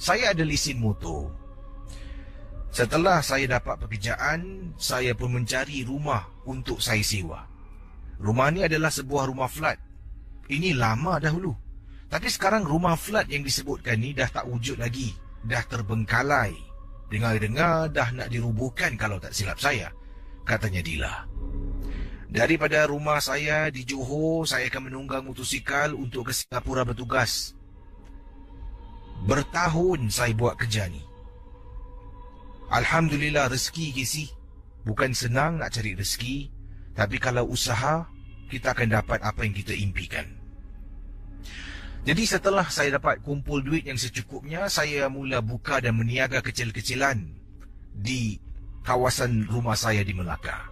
Saya ada lesen motor. Setelah saya dapat pekerjaan, saya pun mencari rumah untuk saya sewa. Rumah ni adalah sebuah rumah flat. Ini lama dahulu. Tapi sekarang rumah flat yang disebutkan ni dah tak wujud lagi. Dah terbengkalai. Dengar-dengar dah nak dirubuhkan kalau tak silap saya, katanya Dila. Daripada rumah saya di Johor, saya akan menunggang motosikal untuk ke Singapura bertugas. Bertahun saya buat kerja ni. Alhamdulillah rezeki, Casey. Bukan senang nak cari rezeki, tapi kalau usaha, kita akan dapat apa yang kita impikan. Jadi setelah saya dapat kumpul duit yang secukupnya, saya mula buka dan meniaga kecil-kecilan di kawasan rumah saya di Melaka.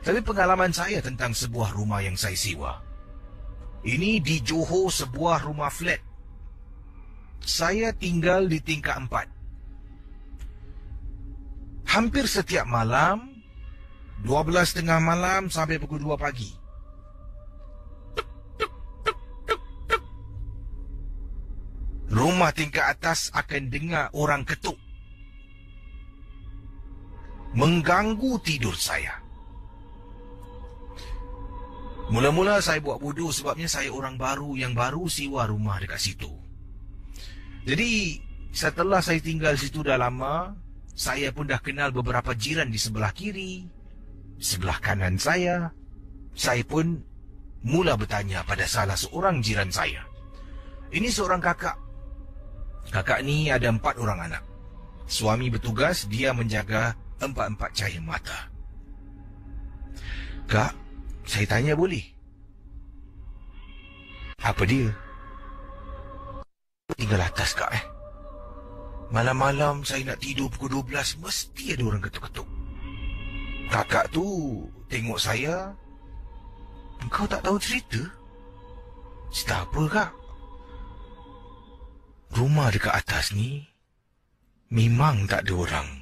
Tapi pengalaman saya tentang sebuah rumah yang saya sewa. Ini di Johor, sebuah rumah flat. Saya tinggal di tingkat 4. Hampir setiap malam, 12:30 malam sampai pukul 2 pagi. Rumah tingkat atas akan dengar orang ketuk. Mengganggu tidur saya. Mula-mula saya buat bodoh sebabnya saya orang baru yang baru sewa rumah dekat situ. Jadi setelah saya tinggal situ dah lama, saya pun dah kenal beberapa jiran di sebelah kiri, sebelah kanan saya. Saya pun mula bertanya pada salah seorang jiran saya. Ini seorang kakak. Kakak ni ada 4 orang anak. Suami bertugas, dia menjaga 4 cahaya mata. Kak, saya tanya boleh? Apa dia? Tinggal atas kak Malam-malam saya nak tidur pukul 12, mesti ada orang ketuk-ketuk. Kakak tu tengok saya. Engkau tak tahu cerita? Cerita apa kak? Rumah dekat atas ni memang tak ada orang.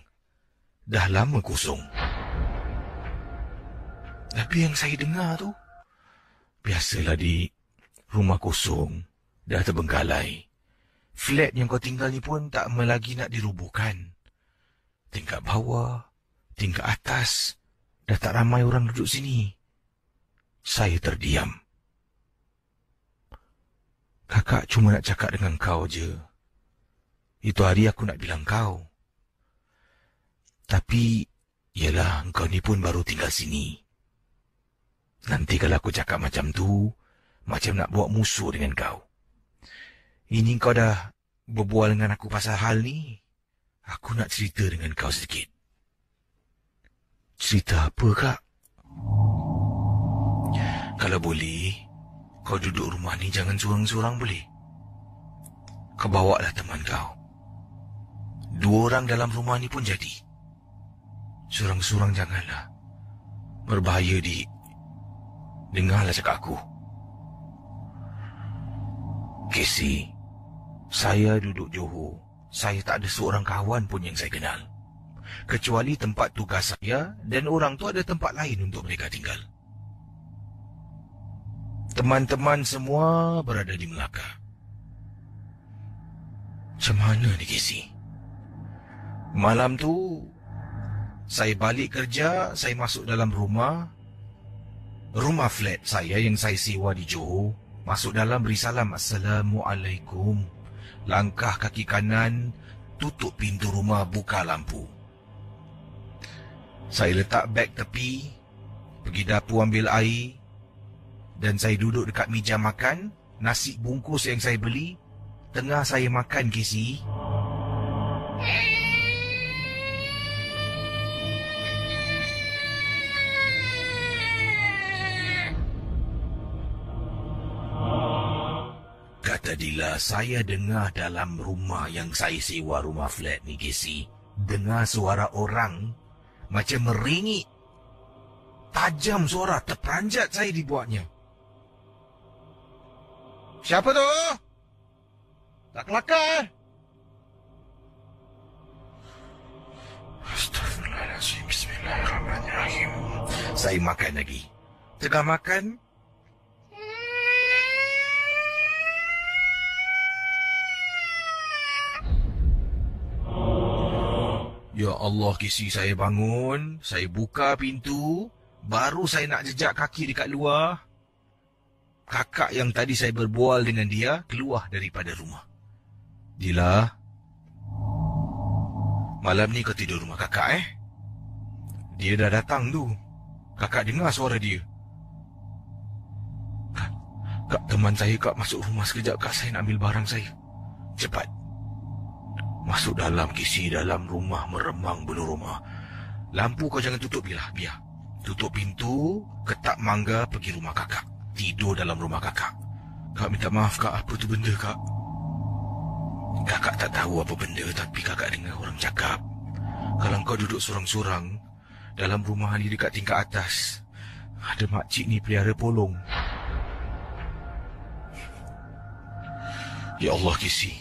Dah lama kosong. Tapi yang saya dengar tu, biasalah di rumah kosong, dah terbengkalai. Flat yang kau tinggal ni pun tak lagi nak dirubuhkan. Tingkat bawah, tingkat atas, dah tak ramai orang duduk sini. Saya terdiam. Kakak cuma nak cakap dengan kau je. Itu hari aku nak bilang kau. Tapi, yelah, engkau ni pun baru tinggal sini. Nanti kalau aku cakap macam tu, macam nak buat musuh dengan kau. Ini kau dah berbual dengan aku pasal hal ni. Aku nak cerita dengan kau sedikit. Cerita apa, kak? Kalau boleh, kau duduk rumah ni jangan sorang-sorang boleh? Kau bawalah teman kau. 2 orang dalam rumah ni pun jadi. Sorang-sorang janganlah. Berbahaya di. Dengarlah cakap aku. Casey, saya duduk Johor. Saya tak ada seorang kawan pun yang saya kenal. Kecuali tempat tugas saya dan orang tu ada tempat lain untuk mereka tinggal. Teman-teman semua berada di Melaka. Macam mana ni Casey? Malam tu, saya balik kerja, saya masuk dalam rumah flat saya yang saya sewa di Johor. Masuk dalam beri salam, Assalamualaikum. Langkah kaki kanan, tutup pintu rumah, buka lampu. Saya letak beg tepi, pergi dapur ambil air, dan saya duduk dekat meja makan. Nasi bungkus yang saya beli, Tengah saya makan, Casey. Kata Dila, saya dengar dalam rumah yang saya sewa, rumah flat ni, Casey. Dengar suara orang macam meringik. Tajam suara, terperanjat saya dibuatnya. Siapa tu? Tak kelakar. Astagfirullahaladzim, bismillahirrahmanirrahim. Saya makan lagi. Tengah makan, ya Allah, Casey, saya bangun. Saya buka pintu. Baru saya nak jejak kaki dekat luar, kakak yang tadi saya berbual dengan dia keluar daripada rumah. Dila, malam ni kau tidur rumah kakak, Dia dah datang tu. Kakak dengar suara dia. Kak, teman saya, Kak, masuk rumah sekejap, Kak. Saya nak ambil barang saya. Cepat. Masuk dalam, Casey. Dalam rumah meremang bulu rumah. Lampu kau jangan tutup, biar. Tutup pintu, ketak mangga, pergi rumah kakak. Tidur dalam rumah kakak. Kak, minta maaf, Kak. Apa tu benda, Kak? Kakak tak tahu apa benda, tapi kakak dengar orang cakap. Kalau kau duduk sorang-sorang dalam rumah ni dekat tingkat atas, ada makcik ni pelihara polong. Ya Allah, Casey.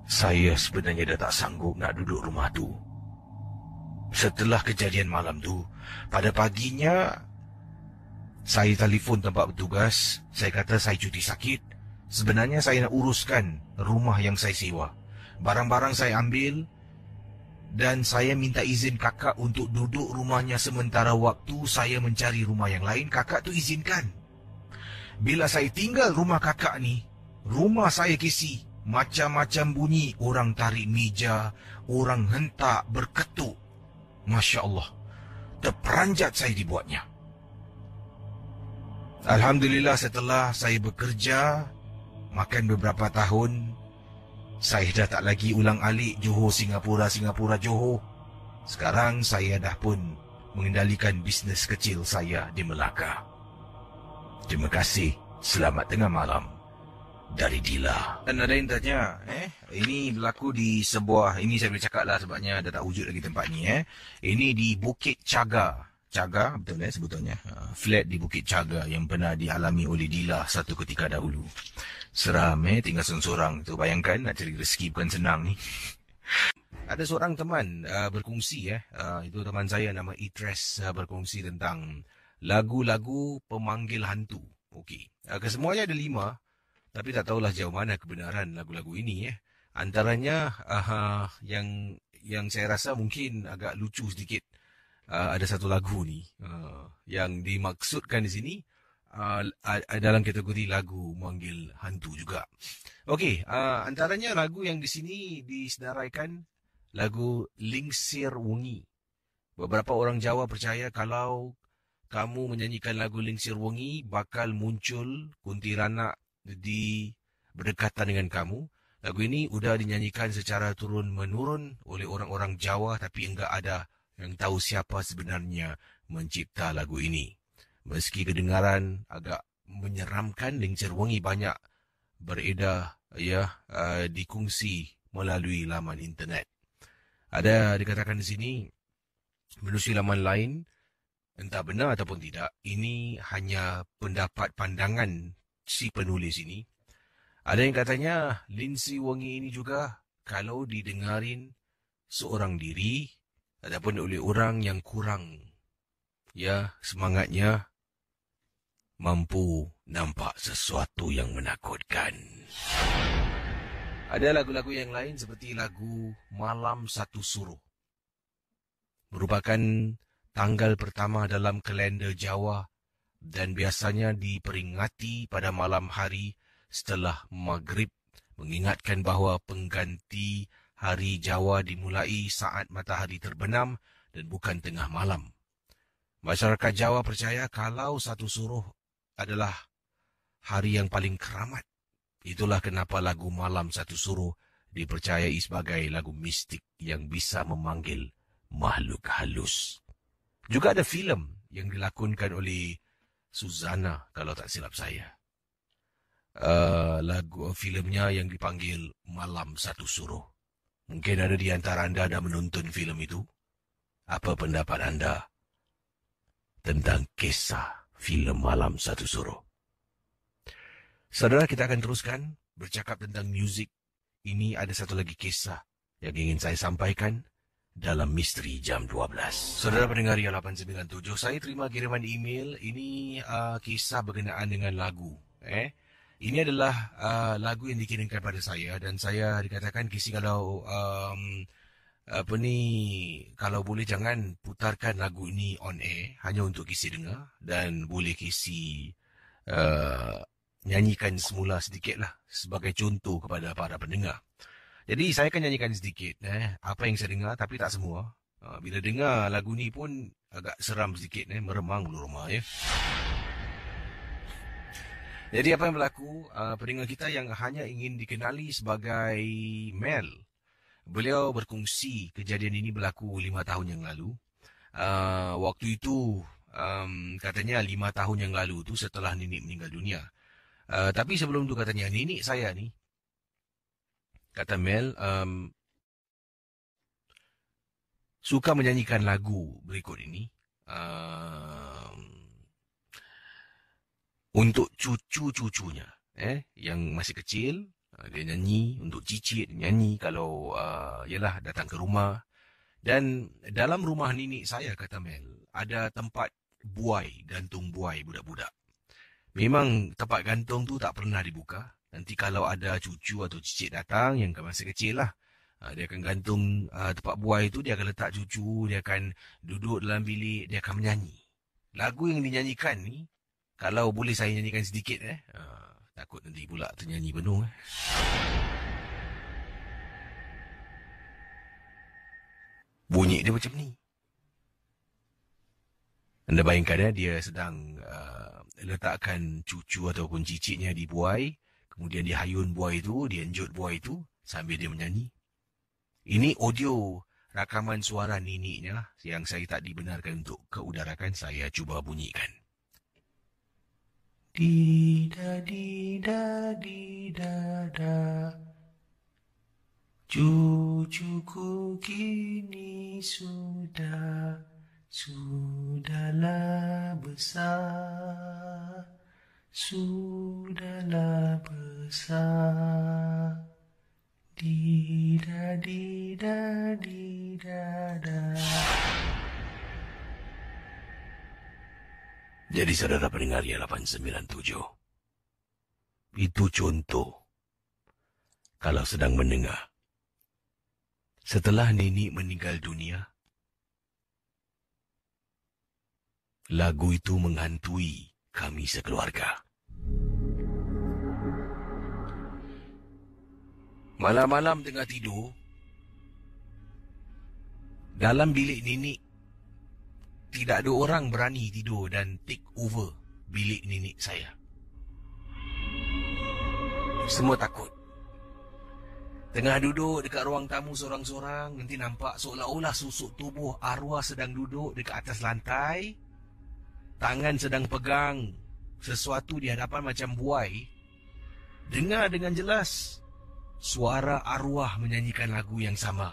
Saya sebenarnya dah tak sanggup nak duduk rumah tu. Setelah kejadian malam tu, pada paginya, saya telefon tempat bertugas. Saya kata saya cuti sakit. Sebenarnya saya nak uruskan rumah yang saya sewa. Barang-barang saya ambil. Dan saya minta izin kakak untuk duduk rumahnya sementara waktu saya mencari rumah yang lain. Kakak tu izinkan. Bila saya tinggal rumah kakak ni, rumah saya, Casey, macam-macam bunyi. Orang tarik meja, orang hentak, berketuk. Masya Allah, terperanjat saya dibuatnya. Alhamdulillah, setelah saya bekerja, makan beberapa tahun, saya dah tak lagi ulang-alik Johor, Singapura, Johor. Sekarang saya dah pun mengendalikan bisnes kecil saya di Melaka. Terima kasih. Selamat tengah malam. Dari Dila. Dan ada yang tanya, ini berlaku di sebuah, ini saya boleh cakap lah sebabnya dah tak wujud lagi tempat ni, Ini di Bukit Caga. Caga, betul sebetulnya. Flat di Bukit Caga yang pernah dialami oleh Dila satu ketika dahulu. Seram, tinggal seorang-seorang tu. Bayangkan nak cari rezeki bukan senang ni. Ada seorang teman berkongsi, itu teman saya nama Idris, berkongsi tentang lagu-lagu pemanggil hantu. Okey. Kesemuanya ada 5. Tapi tak tahulah jauh mana kebenaran lagu-lagu ini. Antaranya yang saya rasa mungkin agak lucu sedikit. Ada satu lagu ni yang dimaksudkan di sini dalam kategori lagu memanggil hantu juga. Okey, antaranya lagu yang di sini disenaraikan lagu Lingsir Wengi. Beberapa orang Jawa percaya kalau kamu menyanyikan lagu Lingsir Wengi bakal muncul kuntilanak di berdekatan dengan kamu. Lagu ini sudah dinyanyikan secara turun-menurun oleh orang-orang Jawa, tapi enggak ada yang tahu siapa sebenarnya mencipta lagu ini. Meski kedengaran agak menyeramkan, Lingsir Wengi banyak beredar dikongsi melalui laman internet. Ada dikatakan di sini menerusi laman lain, entah benar ataupun tidak, ini hanya pendapat pandangan si penulis ini. Ada yang katanya Lingsir Wengi ini juga kalau didengarin seorang diri ataupun oleh orang yang kurang semangatnya, mampu nampak sesuatu yang menakutkan. Ada lagu-lagu yang lain seperti lagu Malam Satu Suruh. Merupakan tanggal pertama dalam kalender Jawa dan biasanya diperingati pada malam hari setelah maghrib, mengingatkan bahawa pengganti hari Jawa dimulai saat matahari terbenam dan bukan tengah malam. Masyarakat Jawa percaya kalau Satu Suruh adalah hari yang paling keramat. Itulah kenapa lagu Malam Satu Suruh dipercayai sebagai lagu mistik yang bisa memanggil makhluk halus. Juga ada filem yang dilakonkan oleh Suzana kalau tak silap saya. Lagu filmnya yang dipanggil Malam Satu Suruh. Mungkin ada di antara anda dah menonton filem itu. Apa pendapat anda tentang kisah filem Malam Satu Suruh? Saudara, kita akan teruskan bercakap tentang muzik. Ini ada satu lagi kisah yang ingin saya sampaikan dalam Misteri Jam 12. Saudara pendengar yang 897, saya terima kiriman email. Ini kisah berkenaan dengan lagu. Ini adalah lagu yang dikirimkan pada saya dan saya dikatakan Kisi kalau kalau boleh jangan putarkan lagu ini on air hanya untuk Kisi dengar dan boleh Kisi nyanyikan semula sedikit lah sebagai contoh kepada para pendengar. Jadi saya akan nyanyikan sedikit apa yang saya dengar tapi tak semua. Bila dengar lagu ni pun agak seram sedikit meremang bulu rumah ya. Jadi apa yang berlaku, pendengar kita yang hanya ingin dikenali sebagai Mel, beliau berkongsi kejadian ini berlaku 5 tahun yang lalu. Waktu itu katanya 5 tahun yang lalu tu setelah nenek meninggal dunia. Tapi sebelum tu katanya nenek saya ni, kata Mel, suka menyanyikan lagu berikut ini untuk cucu-cucunya yang masih kecil. Dia nyanyi untuk cicit, nyanyi kalau ialah datang ke rumah. Dan dalam rumah nenek saya, kata Mel, ada tempat buai, gantung buai budak-budak. Memang tempat gantung tu tak pernah dibuka. Nanti kalau ada cucu atau cicit datang yang masih kecil lah, dia akan gantung tempat buai tu, dia akan letak cucu, dia akan duduk dalam bilik, dia akan menyanyi. Lagu yang dinyanyikan ni, kalau boleh saya nyanyikan sedikit takut nanti pula ternyanyi penuh Bunyi dia macam ni. Anda bayangkan dia sedang letakkan cucu ataupun cicitnya di buai, kemudian dia hayun buai itu, dia enjut buai itu sambil dia menyanyi. Ini audio rakaman suara neneknya yang saya tak dibenarkan untuk keudarakan, saya cuba bunyikan. Dida dida dida da, cucuku kini sudahlah besar, sudahlah besar. Dida dida dida da. Jadi saudara pendengar ya 897, itu contoh kalau sedang mendengar setelah nenek meninggal dunia, lagu itu menghantui kami sekeluarga. Malam-malam tengah tidur, dalam bilik nenek, tidak ada orang berani tidur dan take over bilik nenek saya. Semua takut. Tengah duduk dekat ruang tamu sorang-sorang, nanti nampak seolah-olah susuk tubuh arwah sedang duduk dekat atas lantai. Tangan sedang pegang sesuatu di hadapan macam buai. Dengar dengan jelas suara arwah menyanyikan lagu yang sama.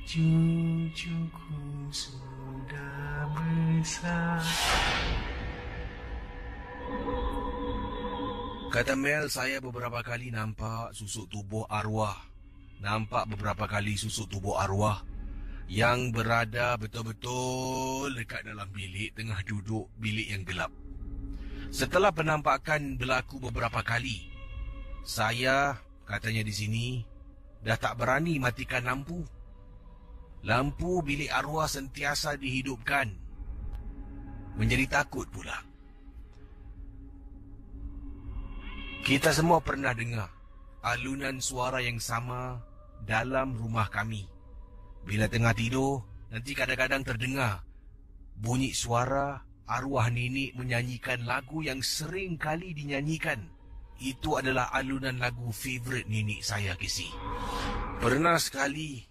Cucuku sudah besar. Kata Mel, saya beberapa kali nampak susuk tubuh arwah. Nampak beberapa kali susuk tubuh arwah yang berada betul-betul dekat dalam bilik, tengah duduk bilik yang gelap. Setelah penampakan berlaku beberapa kali, saya, katanya di sini, dah tak berani matikan lampu. Lampu bilik arwah sentiasa dihidupkan. Menjadi takut pula. Kita semua pernah dengar alunan suara yang sama dalam rumah kami. Bila tengah tidur, nanti kadang-kadang terdengar bunyi suara arwah nenek menyanyikan lagu yang sering kali dinyanyikan. Itu adalah alunan lagu favorit nenek saya, Kisi. Pernah sekali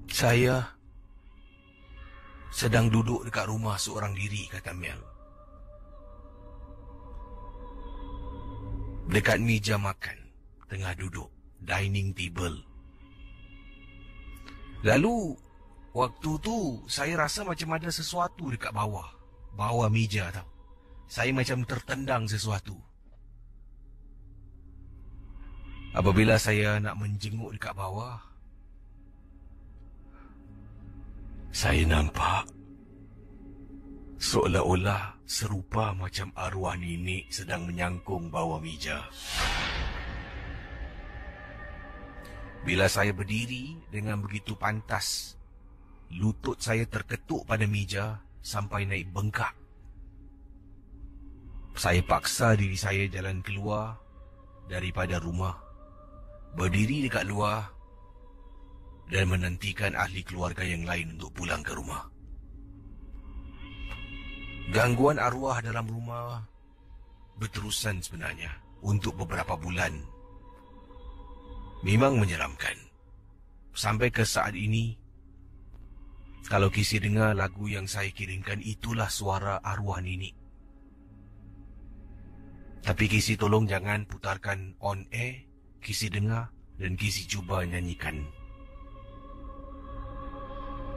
saya sedang duduk dekat rumah seorang diri, kata Mel. Dekat meja makan, tengah duduk, dining table. Lalu, waktu tu saya rasa macam ada sesuatu dekat bawah meja tau. Saya macam tertendang sesuatu. Apabila saya nak menjenguk dekat bawah, saya nampak seolah-olah serupa macam arwah nenek sedang menyangkung bawah meja. Bila saya berdiri dengan begitu pantas, lutut saya terketuk pada meja sampai naik bengkak. Saya paksa diri saya jalan keluar daripada rumah, berdiri dekat luar dan menantikan ahli keluarga yang lain untuk pulang ke rumah. Gangguan arwah dalam rumah berterusan sebenarnya untuk beberapa bulan. Memang menyeramkan. Sampai ke saat ini, kalau Kisi dengar lagu yang saya kirimkan, itulah suara arwah nenek. Tapi Kisi tolong jangan putarkan on air. Kisi dengar dan Kisi cuba nyanyikan.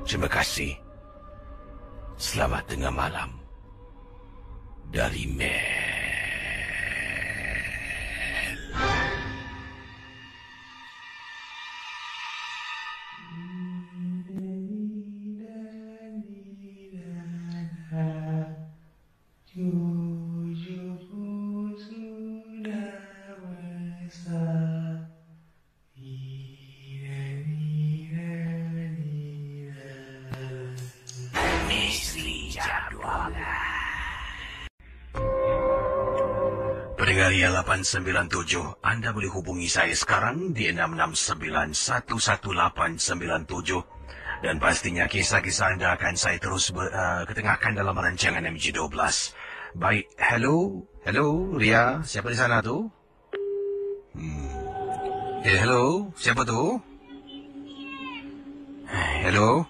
Terima kasih. Selamat tengah malam. Dari Mel. Pendengar Ria 897, Anda boleh hubungi saya sekarang di 669-11897 dan pastinya kisah-kisah Anda akan saya terus ketengahkan dalam rancangan MG12. Baik, hello Ria, siapa di sana tu? Hello, siapa tu? Hello,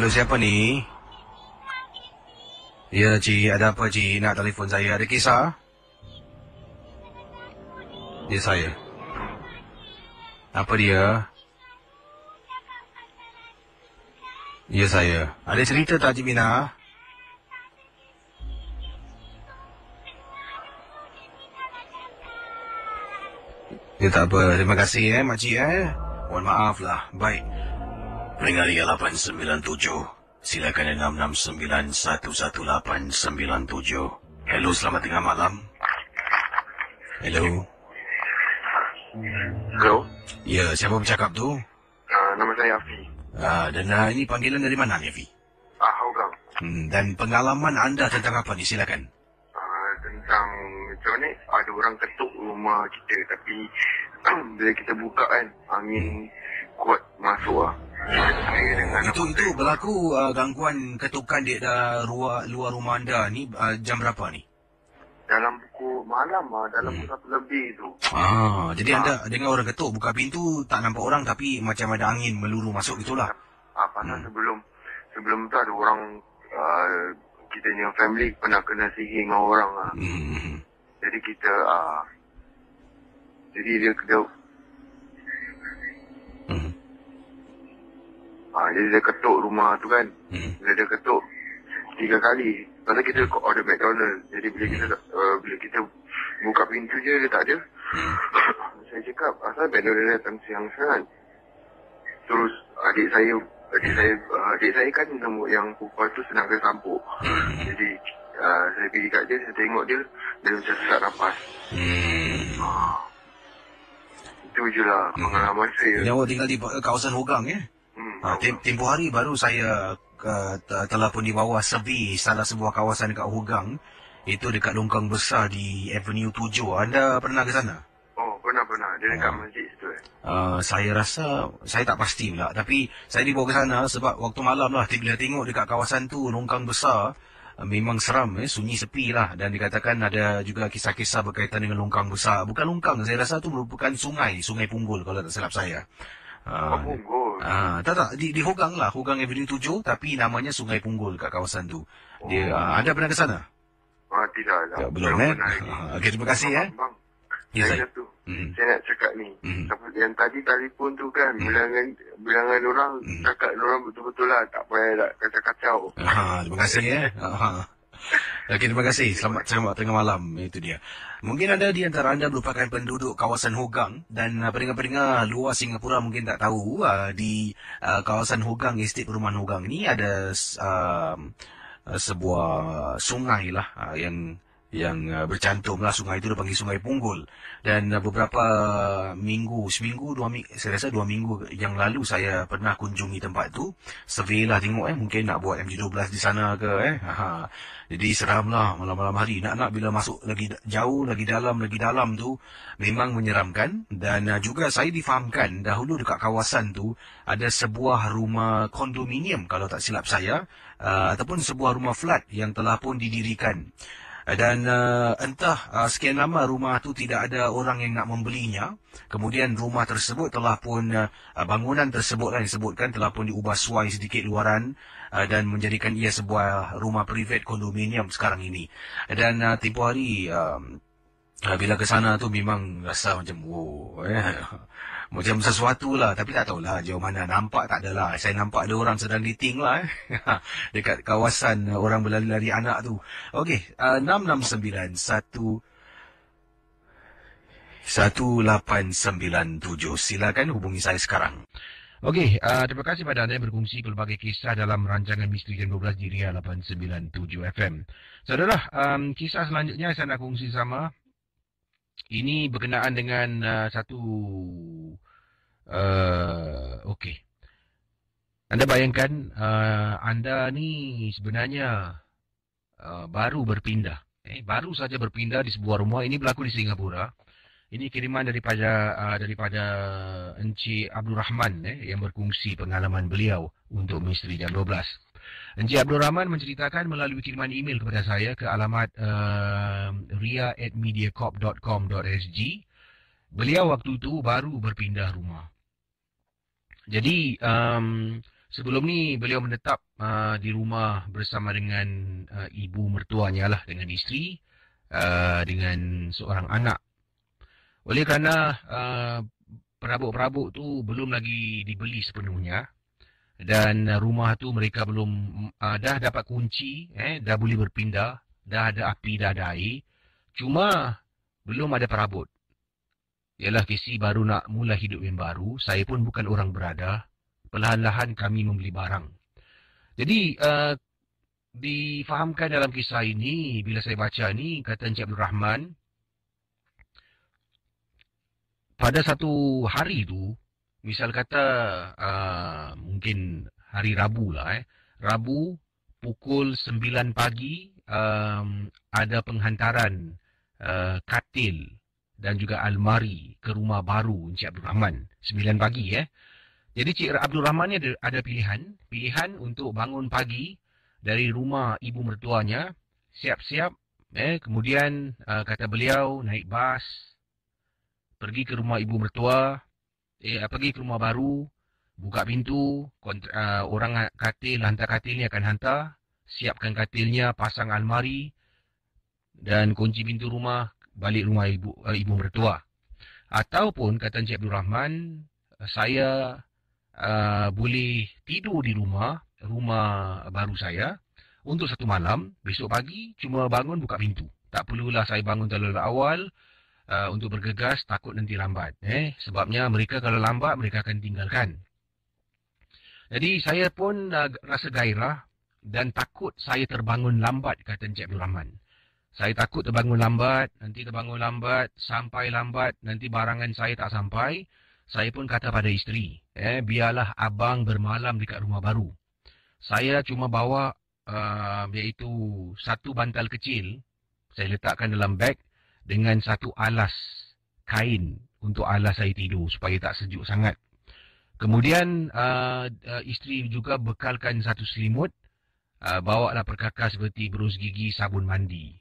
siapa ni? Ya, Cik, ada apa, Cik? Nak telefon saya, ada kisah? Dia saya. Apa dia? Ya, saya. Ada cerita tak, Cik Mina? Ya, tak apa. Terima kasih, Makcik, Mohon maaf lah. Baik. Pendengar Ria 897. Silakan 669-11897. Hello, selamat tengah malam. Hello. Hello? Ya, siapa bercakap tu? Nama saya Afi. Dan ini panggilan dari mana ni, Afi? Hougang. Dan pengalaman anda tentang apa ni? Silakan. Tentang macam ni, ada orang ketuk rumah kita tapi bila kita buka kan, angin kuat masuk lah. Saya dengan Itu berlaku gangguan ketukan di luar rumah anda ni jam berapa ni? dalam pukul malam lah, dalam pukul 1 lebih tu. Jadi anda dengar orang ketuk, buka pintu, tak nampak orang tapi macam ada angin meluru masuk gitulah. Pasal sebelum tu ada orang, kita punya family pernah kena sihir dengan orang lah. Jadi kita, jadi dia jadi dia ketuk rumah tu kan. Bila dia ketuk 3 kali. Pasal kita order McDonald's. Jadi bila kita buka pintu je, dia tak ada. Saya cakap, asal McDonald's datang siang sangat. Terus adik saya kan yang perempuan tu sedang ke sampuk. Jadi saya pergi kat dia, saya tengok dia macam sesak nafas. Itu je lah pengalaman saya. Yang awak tinggal di kawasan Hougang, tempoh hari baru saya telah pun di bawah servis salah sebuah kawasan dekat Hougang. Itu dekat longkang besar di Avenue 7. Anda pernah ke sana? Oh, pernah. Dia dekat masjid situ. Saya rasa, saya tak pasti pula. Tapi saya dibawa ke sana sebab waktu malam lah, bila tengok dekat kawasan tu, longkang besar, memang seram, sunyi sepi lah. Dan dikatakan ada juga kisah-kisah berkaitan dengan longkang besar. Bukan longkang, saya rasa tu merupakan sungai Punggol kalau tak silap saya. Punggol. Tak, di Hogang lah, Hogang Avenue 7, tapi namanya Sungai Punggol kat kawasan tu. Dia, anda pernah ke sana? Tidak lah. Ya, belum Okey, terima kasih Bang, Ya, saya tu. Saya nak cakap ni. Yang tadi telefon tu kan, bilangan orang, cakap orang betul-betul lah. Tak payah nak kacau-kacau. Terima kasih Okey, terima kasih. Selamat tengah malam. Itu dia. Mungkin ada di antara anda merupakan penduduk kawasan Hogang dan pendengar-pendengar luar Singapura mungkin tak tahu di kawasan Hogang, estate perumahan Hogang ni ada sebuah sungai lah yang bercantum lah. Sungai itu dipanggil Sungai Punggol. Dan beberapa saya rasa 2 minggu yang lalu saya pernah kunjungi tempat tu. Survey lah tengok mungkin nak buat MG12 di sana ke Jadi seram lah malam-malam hari. Nak bila masuk lagi jauh, lagi dalam tu memang menyeramkan. Dan juga saya difahamkan dahulu dekat kawasan tu ada sebuah rumah kondominium kalau tak silap saya, ataupun sebuah rumah flat yang telah pun didirikan. Dan entah sekian lama rumah tu tidak ada orang yang nak membelinya. Kemudian rumah tersebut telah pun, bangunan tersebut lah disebutkan telah pun diubah suai sedikit luaran dan menjadikan ia sebuah rumah private kondominium sekarang ini. Dan tempoh hari bila ke sana tu memang rasa macam macam sesuatu lah. Tapi tak tahulah jauh mana. Nampak tak adalah. Saya nampak ada orang sedang dating lah dekat kawasan orang berlari-lari anak tu. Okey, 669-1897. Silakan hubungi saya sekarang. Okey, terima kasih pada anda yang berkongsi pelbagai kisah dalam rancangan Misteri Jam 12 di Ria 897 FM. Saudara, kisah selanjutnya saya nak kongsi sama. Ini berkenaan dengan satu... Okey. Anda bayangkan, anda ni sebenarnya baru berpindah. Baru saja berpindah di sebuah rumah. Ini berlaku di Singapura. Ini kiriman daripada Encik Abdul Rahman yang berkongsi pengalaman beliau untuk Misteri Jam 12. Encik Abdul Rahman menceritakan melalui kiriman email kepada saya ke alamat ria@mediacorp.com.sg. Beliau waktu itu baru berpindah rumah. Jadi sebelum ni beliau menetap di rumah bersama dengan ibu mertuanya lah, dengan isteri, dengan seorang anak. Oleh kerana perabot-perabot tu belum lagi dibeli sepenuhnya, dan rumah tu mereka belum dah dapat kunci, dah boleh berpindah, dah ada api, dah ada air, cuma belum ada perabot. Ialah KC baru nak mula hidup yang baru. Saya pun bukan orang berada. Perlahan-lahan kami membeli barang. Jadi difahamkan dalam kisah ini, bila saya baca ni, kata Encik Abdul Rahman, pada satu hari tu, misal kata mungkin hari Rabu lah. Rabu pukul 9 pagi ada penghantaran katil dan juga almari ke rumah baru Encik Abdul Rahman. 9 pagi Jadi Cik Abdul Rahman ni ada pilihan untuk bangun pagi dari rumah ibu mertuanya, siap-siap, kemudian kata beliau naik bas, pergi ke rumah ibu mertua, pergi ke rumah baru, buka pintu, orang katil, hantar katil ni akan hantar, siapkan katilnya, pasang almari dan kunci pintu rumah, balik rumah ibu mertua. Ataupun kata Encik Abdul Rahman, saya boleh tidur di rumah baru saya untuk satu malam, besok pagi cuma bangun buka pintu. Tak perlulah saya bangun terlalu awal untuk bergegas, takut nanti lambat. Sebabnya mereka kalau lambat, mereka akan tinggalkan. Jadi saya pun rasa gairah dan takut saya terbangun lambat, kata Encik Abdul Rahman. Saya takut terbangun lambat, sampai lambat, nanti barangan saya tak sampai. Saya pun kata pada isteri, biarlah abang bermalam dekat rumah baru. Saya cuma bawa iaitu satu bantal kecil, saya letakkan dalam beg dengan satu alas kain untuk alas saya tidur supaya tak sejuk sangat. Kemudian isteri juga bekalkan satu selimut, bawalah perkakas seperti berus gigi, sabun mandi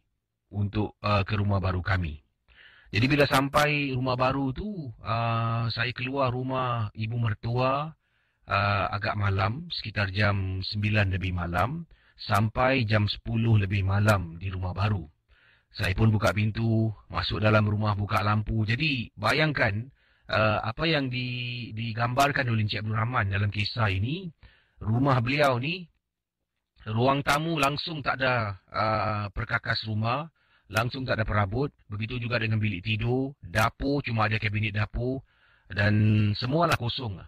untuk ke rumah baru kami. Jadi bila sampai rumah baru tu, saya keluar rumah ibu mertua agak malam, sekitar jam 9 lebih malam, sampai jam 10 lebih malam di rumah baru. Saya pun buka pintu, masuk dalam rumah, buka lampu. Jadi bayangkan apa yang digambarkan oleh Encik Abdul Rahman dalam kisah ini, rumah beliau ni, ruang tamu langsung tak ada perkakas rumah, langsung tak ada perabot. Begitu juga dengan bilik tidur, dapur cuma ada kabinet dapur dan semualah kosong.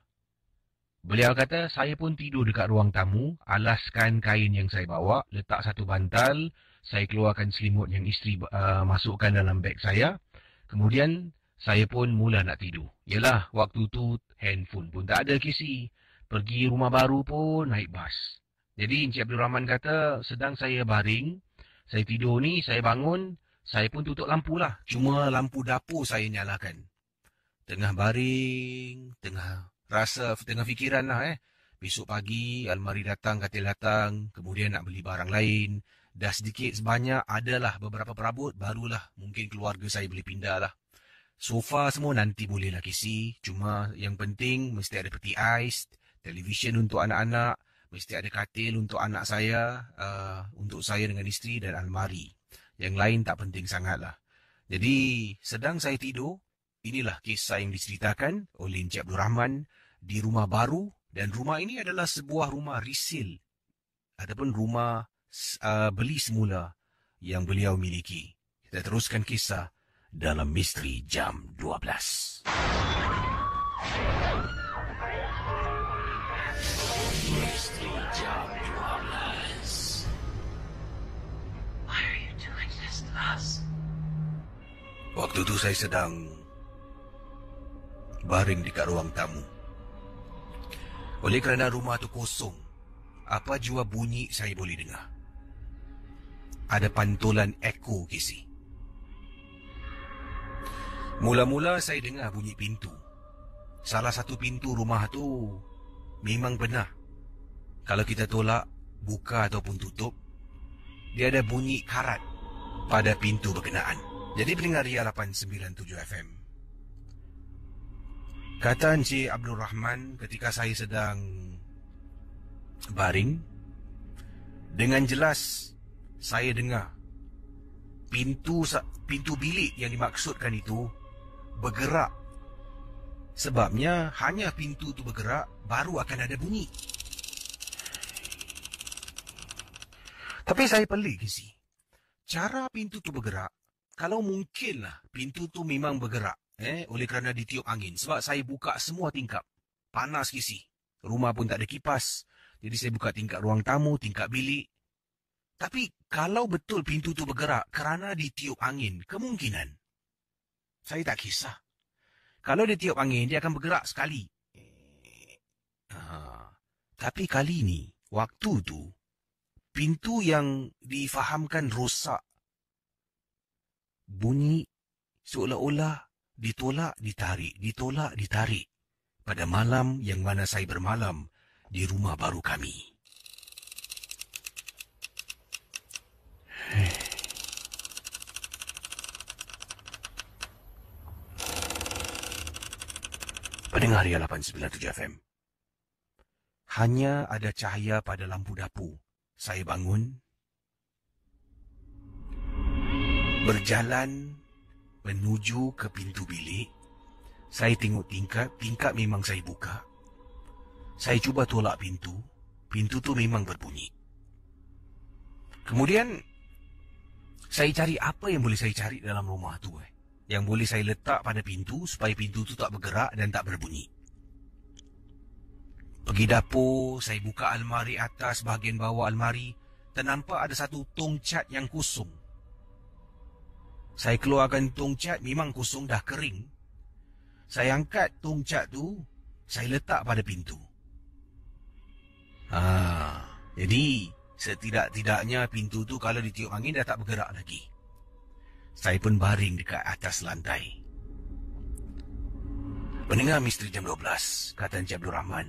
Beliau kata, saya pun tidur dekat ruang tamu, alaskan kain yang saya bawa, letak satu bantal, saya keluarkan selimut yang isteri masukkan dalam beg saya. Kemudian, saya pun mula nak tidur. Yalah, waktu tu handphone pun tak ada kisi. Pergi rumah baru pun naik bas. Jadi, Encik Abdul Rahman kata, sedang saya baring, saya tidur ni, saya bangun, saya pun tutup lampu lah. Cuma lampu dapur saya nyalakan. Tengah baring, tengah fikiran lah Besok pagi, almari datang, katil datang, kemudian nak beli barang lain. Dah sedikit sebanyak, adalah beberapa perabot, barulah mungkin keluarga saya boleh pindah lah. Sofa semua nanti boleh lah kisi. Cuma yang penting, mesti ada peti ais, televisyen untuk anak-anak, mesti ada katil untuk anak saya, untuk saya dengan isteri dan almari. Yang lain tak penting sangat lah. Jadi, sedang saya tidur, inilah kisah yang diceritakan oleh Encik Abdul Rahman di rumah baru, dan rumah ini adalah sebuah rumah resale ataupun rumah beli semula yang beliau miliki. Kita teruskan kisah dalam Misteri Jam 12. Misteri Jam 12. Why are you doing this to us? Waktu itu saya sedang baring dekat ruang tamu. Oleh kerana rumah tu kosong, apa jua bunyi saya boleh dengar. Ada pantulan echo kisi. Mula-mula saya dengar bunyi pintu. Salah satu pintu rumah tu memang benar. Kalau kita tolak, buka ataupun tutup, dia ada bunyi karat pada pintu berkenaan. Jadi pendengar Ria 897 FM. Kata Encik Abdul Rahman ketika saya sedang baring, dengan jelas saya dengar pintu bilik yang dimaksudkan itu bergerak. Sebabnya hanya pintu tu bergerak, baru akan ada bunyi. Tapi saya pelik sih. Cara pintu tu bergerak, kalau mungkinlah pintu tu memang bergerak. Oleh kerana ditiup angin. Sebab saya buka semua tingkap. Panas kisi. Rumah pun tak ada kipas. Jadi saya buka tingkap ruang tamu, tingkap bilik. Tapi kalau betul pintu tu bergerak kerana ditiup angin, kemungkinan saya tak kisah. Kalau dia tiup angin, dia akan bergerak sekali. Tapi kali ni, waktu tu, pintu yang difahamkan rosak, bunyi seolah-olah ditolak, ditarik, ditolak, ditarik. Pada malam yang mana saya bermalam di rumah baru kami. Pendengar Ria 897 FM. Hanya ada cahaya pada lampu dapur. Saya bangun. Berjalan menuju ke pintu bilik. Saya tengok tingkap memang saya buka. Saya cuba tolak pintu tu memang berbunyi. Kemudian, saya cari apa yang boleh saya cari dalam rumah tu. Yang boleh saya letak pada pintu supaya pintu tu tak bergerak dan tak berbunyi. Pergi dapur, saya buka almari atas bahagian bawah almari. Ternampak ada satu tong cat yang kosong. Saya keluarkan tong cat, memang kosong, dah kering. Saya angkat tong cat tu, saya letak pada pintu. Jadi setidak-tidaknya pintu tu kalau ditiup angin dah tak bergerak lagi. Saya pun baring dekat atas lantai. Pendengar Misteri Jam 12, kata Encik Abdul Rahman.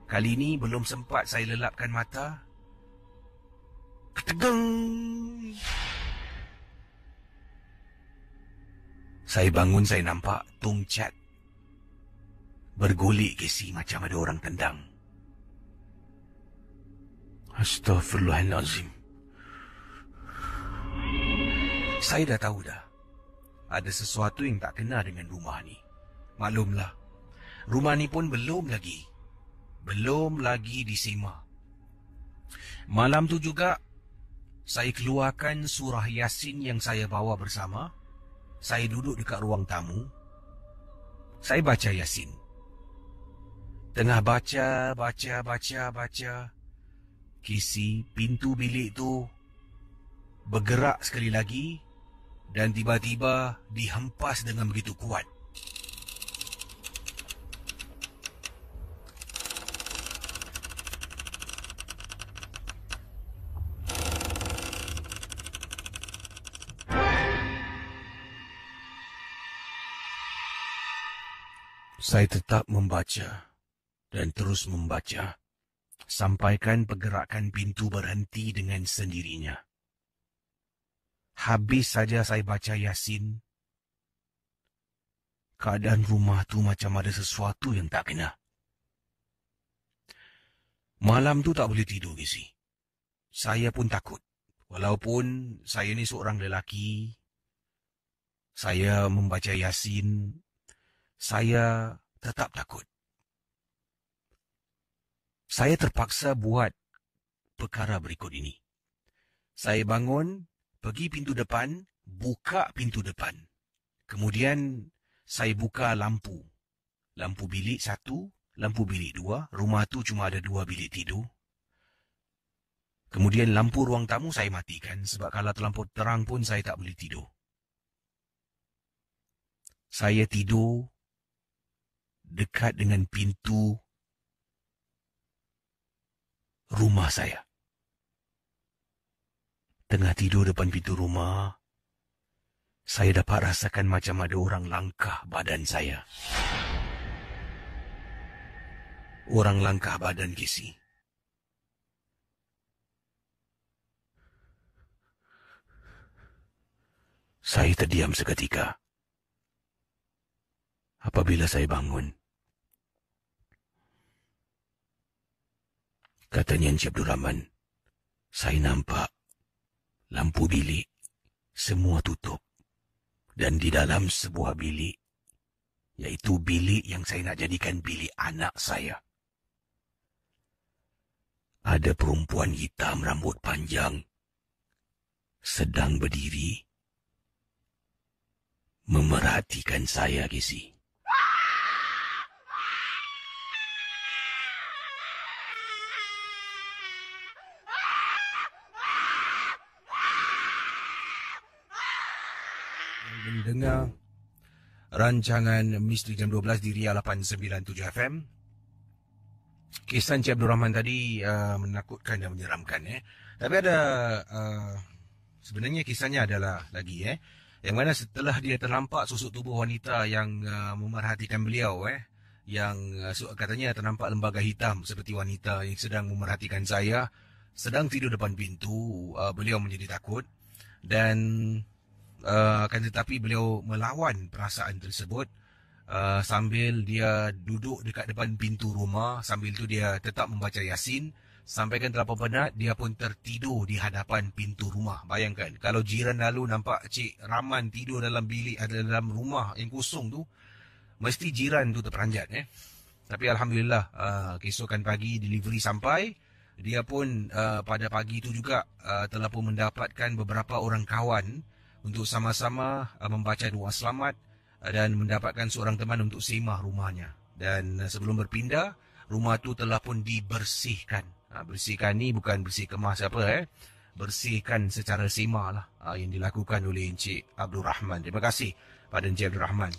Kali ini belum sempat saya lelapkan mata. Ketegeng! Saya bangun, saya nampak Tung Chat bergulik kesi macam ada orang tendang. Astaghfirullahalazim. Saya dah tahu dah. Ada sesuatu yang tak kena dengan rumah ni. Maklumlah, rumah ni pun belum lagi disema. Malam tu juga, saya keluarkan surah Yasin yang saya bawa bersama. Saya duduk dekat ruang tamu. Saya baca Yasin. Tengah baca. Kisi pintu bilik tu bergerak sekali lagi dan tiba-tiba dihempas dengan begitu kuat. Saya tetap membaca dan terus membaca sampaikan pergerakan pintu berhenti dengan sendirinya. Habis saja saya baca Yasin, keadaan rumah tu macam ada sesuatu yang tak kena. Malam tu tak boleh tidur, Kisi. Saya pun takut. Walaupun saya ni seorang lelaki, saya membaca Yasin, saya tetap takut. Saya terpaksa buat perkara berikut ini. Saya bangun, pergi pintu depan, buka pintu depan. Kemudian saya buka lampu. Lampu bilik 1, lampu bilik 2. Rumah tu cuma ada 2 bilik tidur. Kemudian lampu ruang tamu saya matikan sebab kalau terlampau terang pun saya tak boleh tidur. Saya tidur dekat dengan pintu rumah saya. Tengah tidur depan pintu rumah, saya dapat rasakan macam ada orang langkah badan saya. Orang langkah badan, Kisi. Saya terdiam seketika. Apabila saya bangun, katanya Encik Abdul Rahman, saya nampak lampu bilik semua tutup. Dan di dalam sebuah bilik, iaitu bilik yang saya nak jadikan bilik anak saya, ada perempuan hitam rambut panjang sedang berdiri memerhatikan saya, Kisi. Mendengar rancangan Misteri Jam 12 di Ria 897 FM. Kisah Encik Abdul Rahman tadi menakutkan dan menyeramkan. Tapi ada sebenarnya kisahnya adalah lagi yang mana setelah dia ternampak susuk tubuh wanita yang memerhatikan beliau yang katanya ternampak lembaga hitam seperti wanita yang sedang memerhatikan saya, sedang tidur depan pintu, beliau menjadi takut dan akan tetapi beliau melawan perasaan tersebut sambil dia duduk dekat depan pintu rumah. Sambil itu dia tetap membaca Yasin. Sampaikan terlampau penat, dia pun tertidur di hadapan pintu rumah. Bayangkan, kalau jiran lalu nampak Cik Rahman tidur dalam bilik, dalam rumah yang kosong tu, mesti jiran tu terperanjat. Tapi Alhamdulillah, keesokan pagi delivery sampai. Dia pun pada pagi itu juga telah pun mendapatkan beberapa orang kawan untuk sama-sama membaca doa selamat dan mendapatkan seorang teman untuk semah rumahnya. Dan sebelum berpindah, rumah tu telah pun dibersihkan. Bersihkan ni bukan bersih kemas apa bersihkan secara semah lah yang dilakukan oleh Encik Abdul Rahman. Terima kasih pada Encik Abdul Rahman.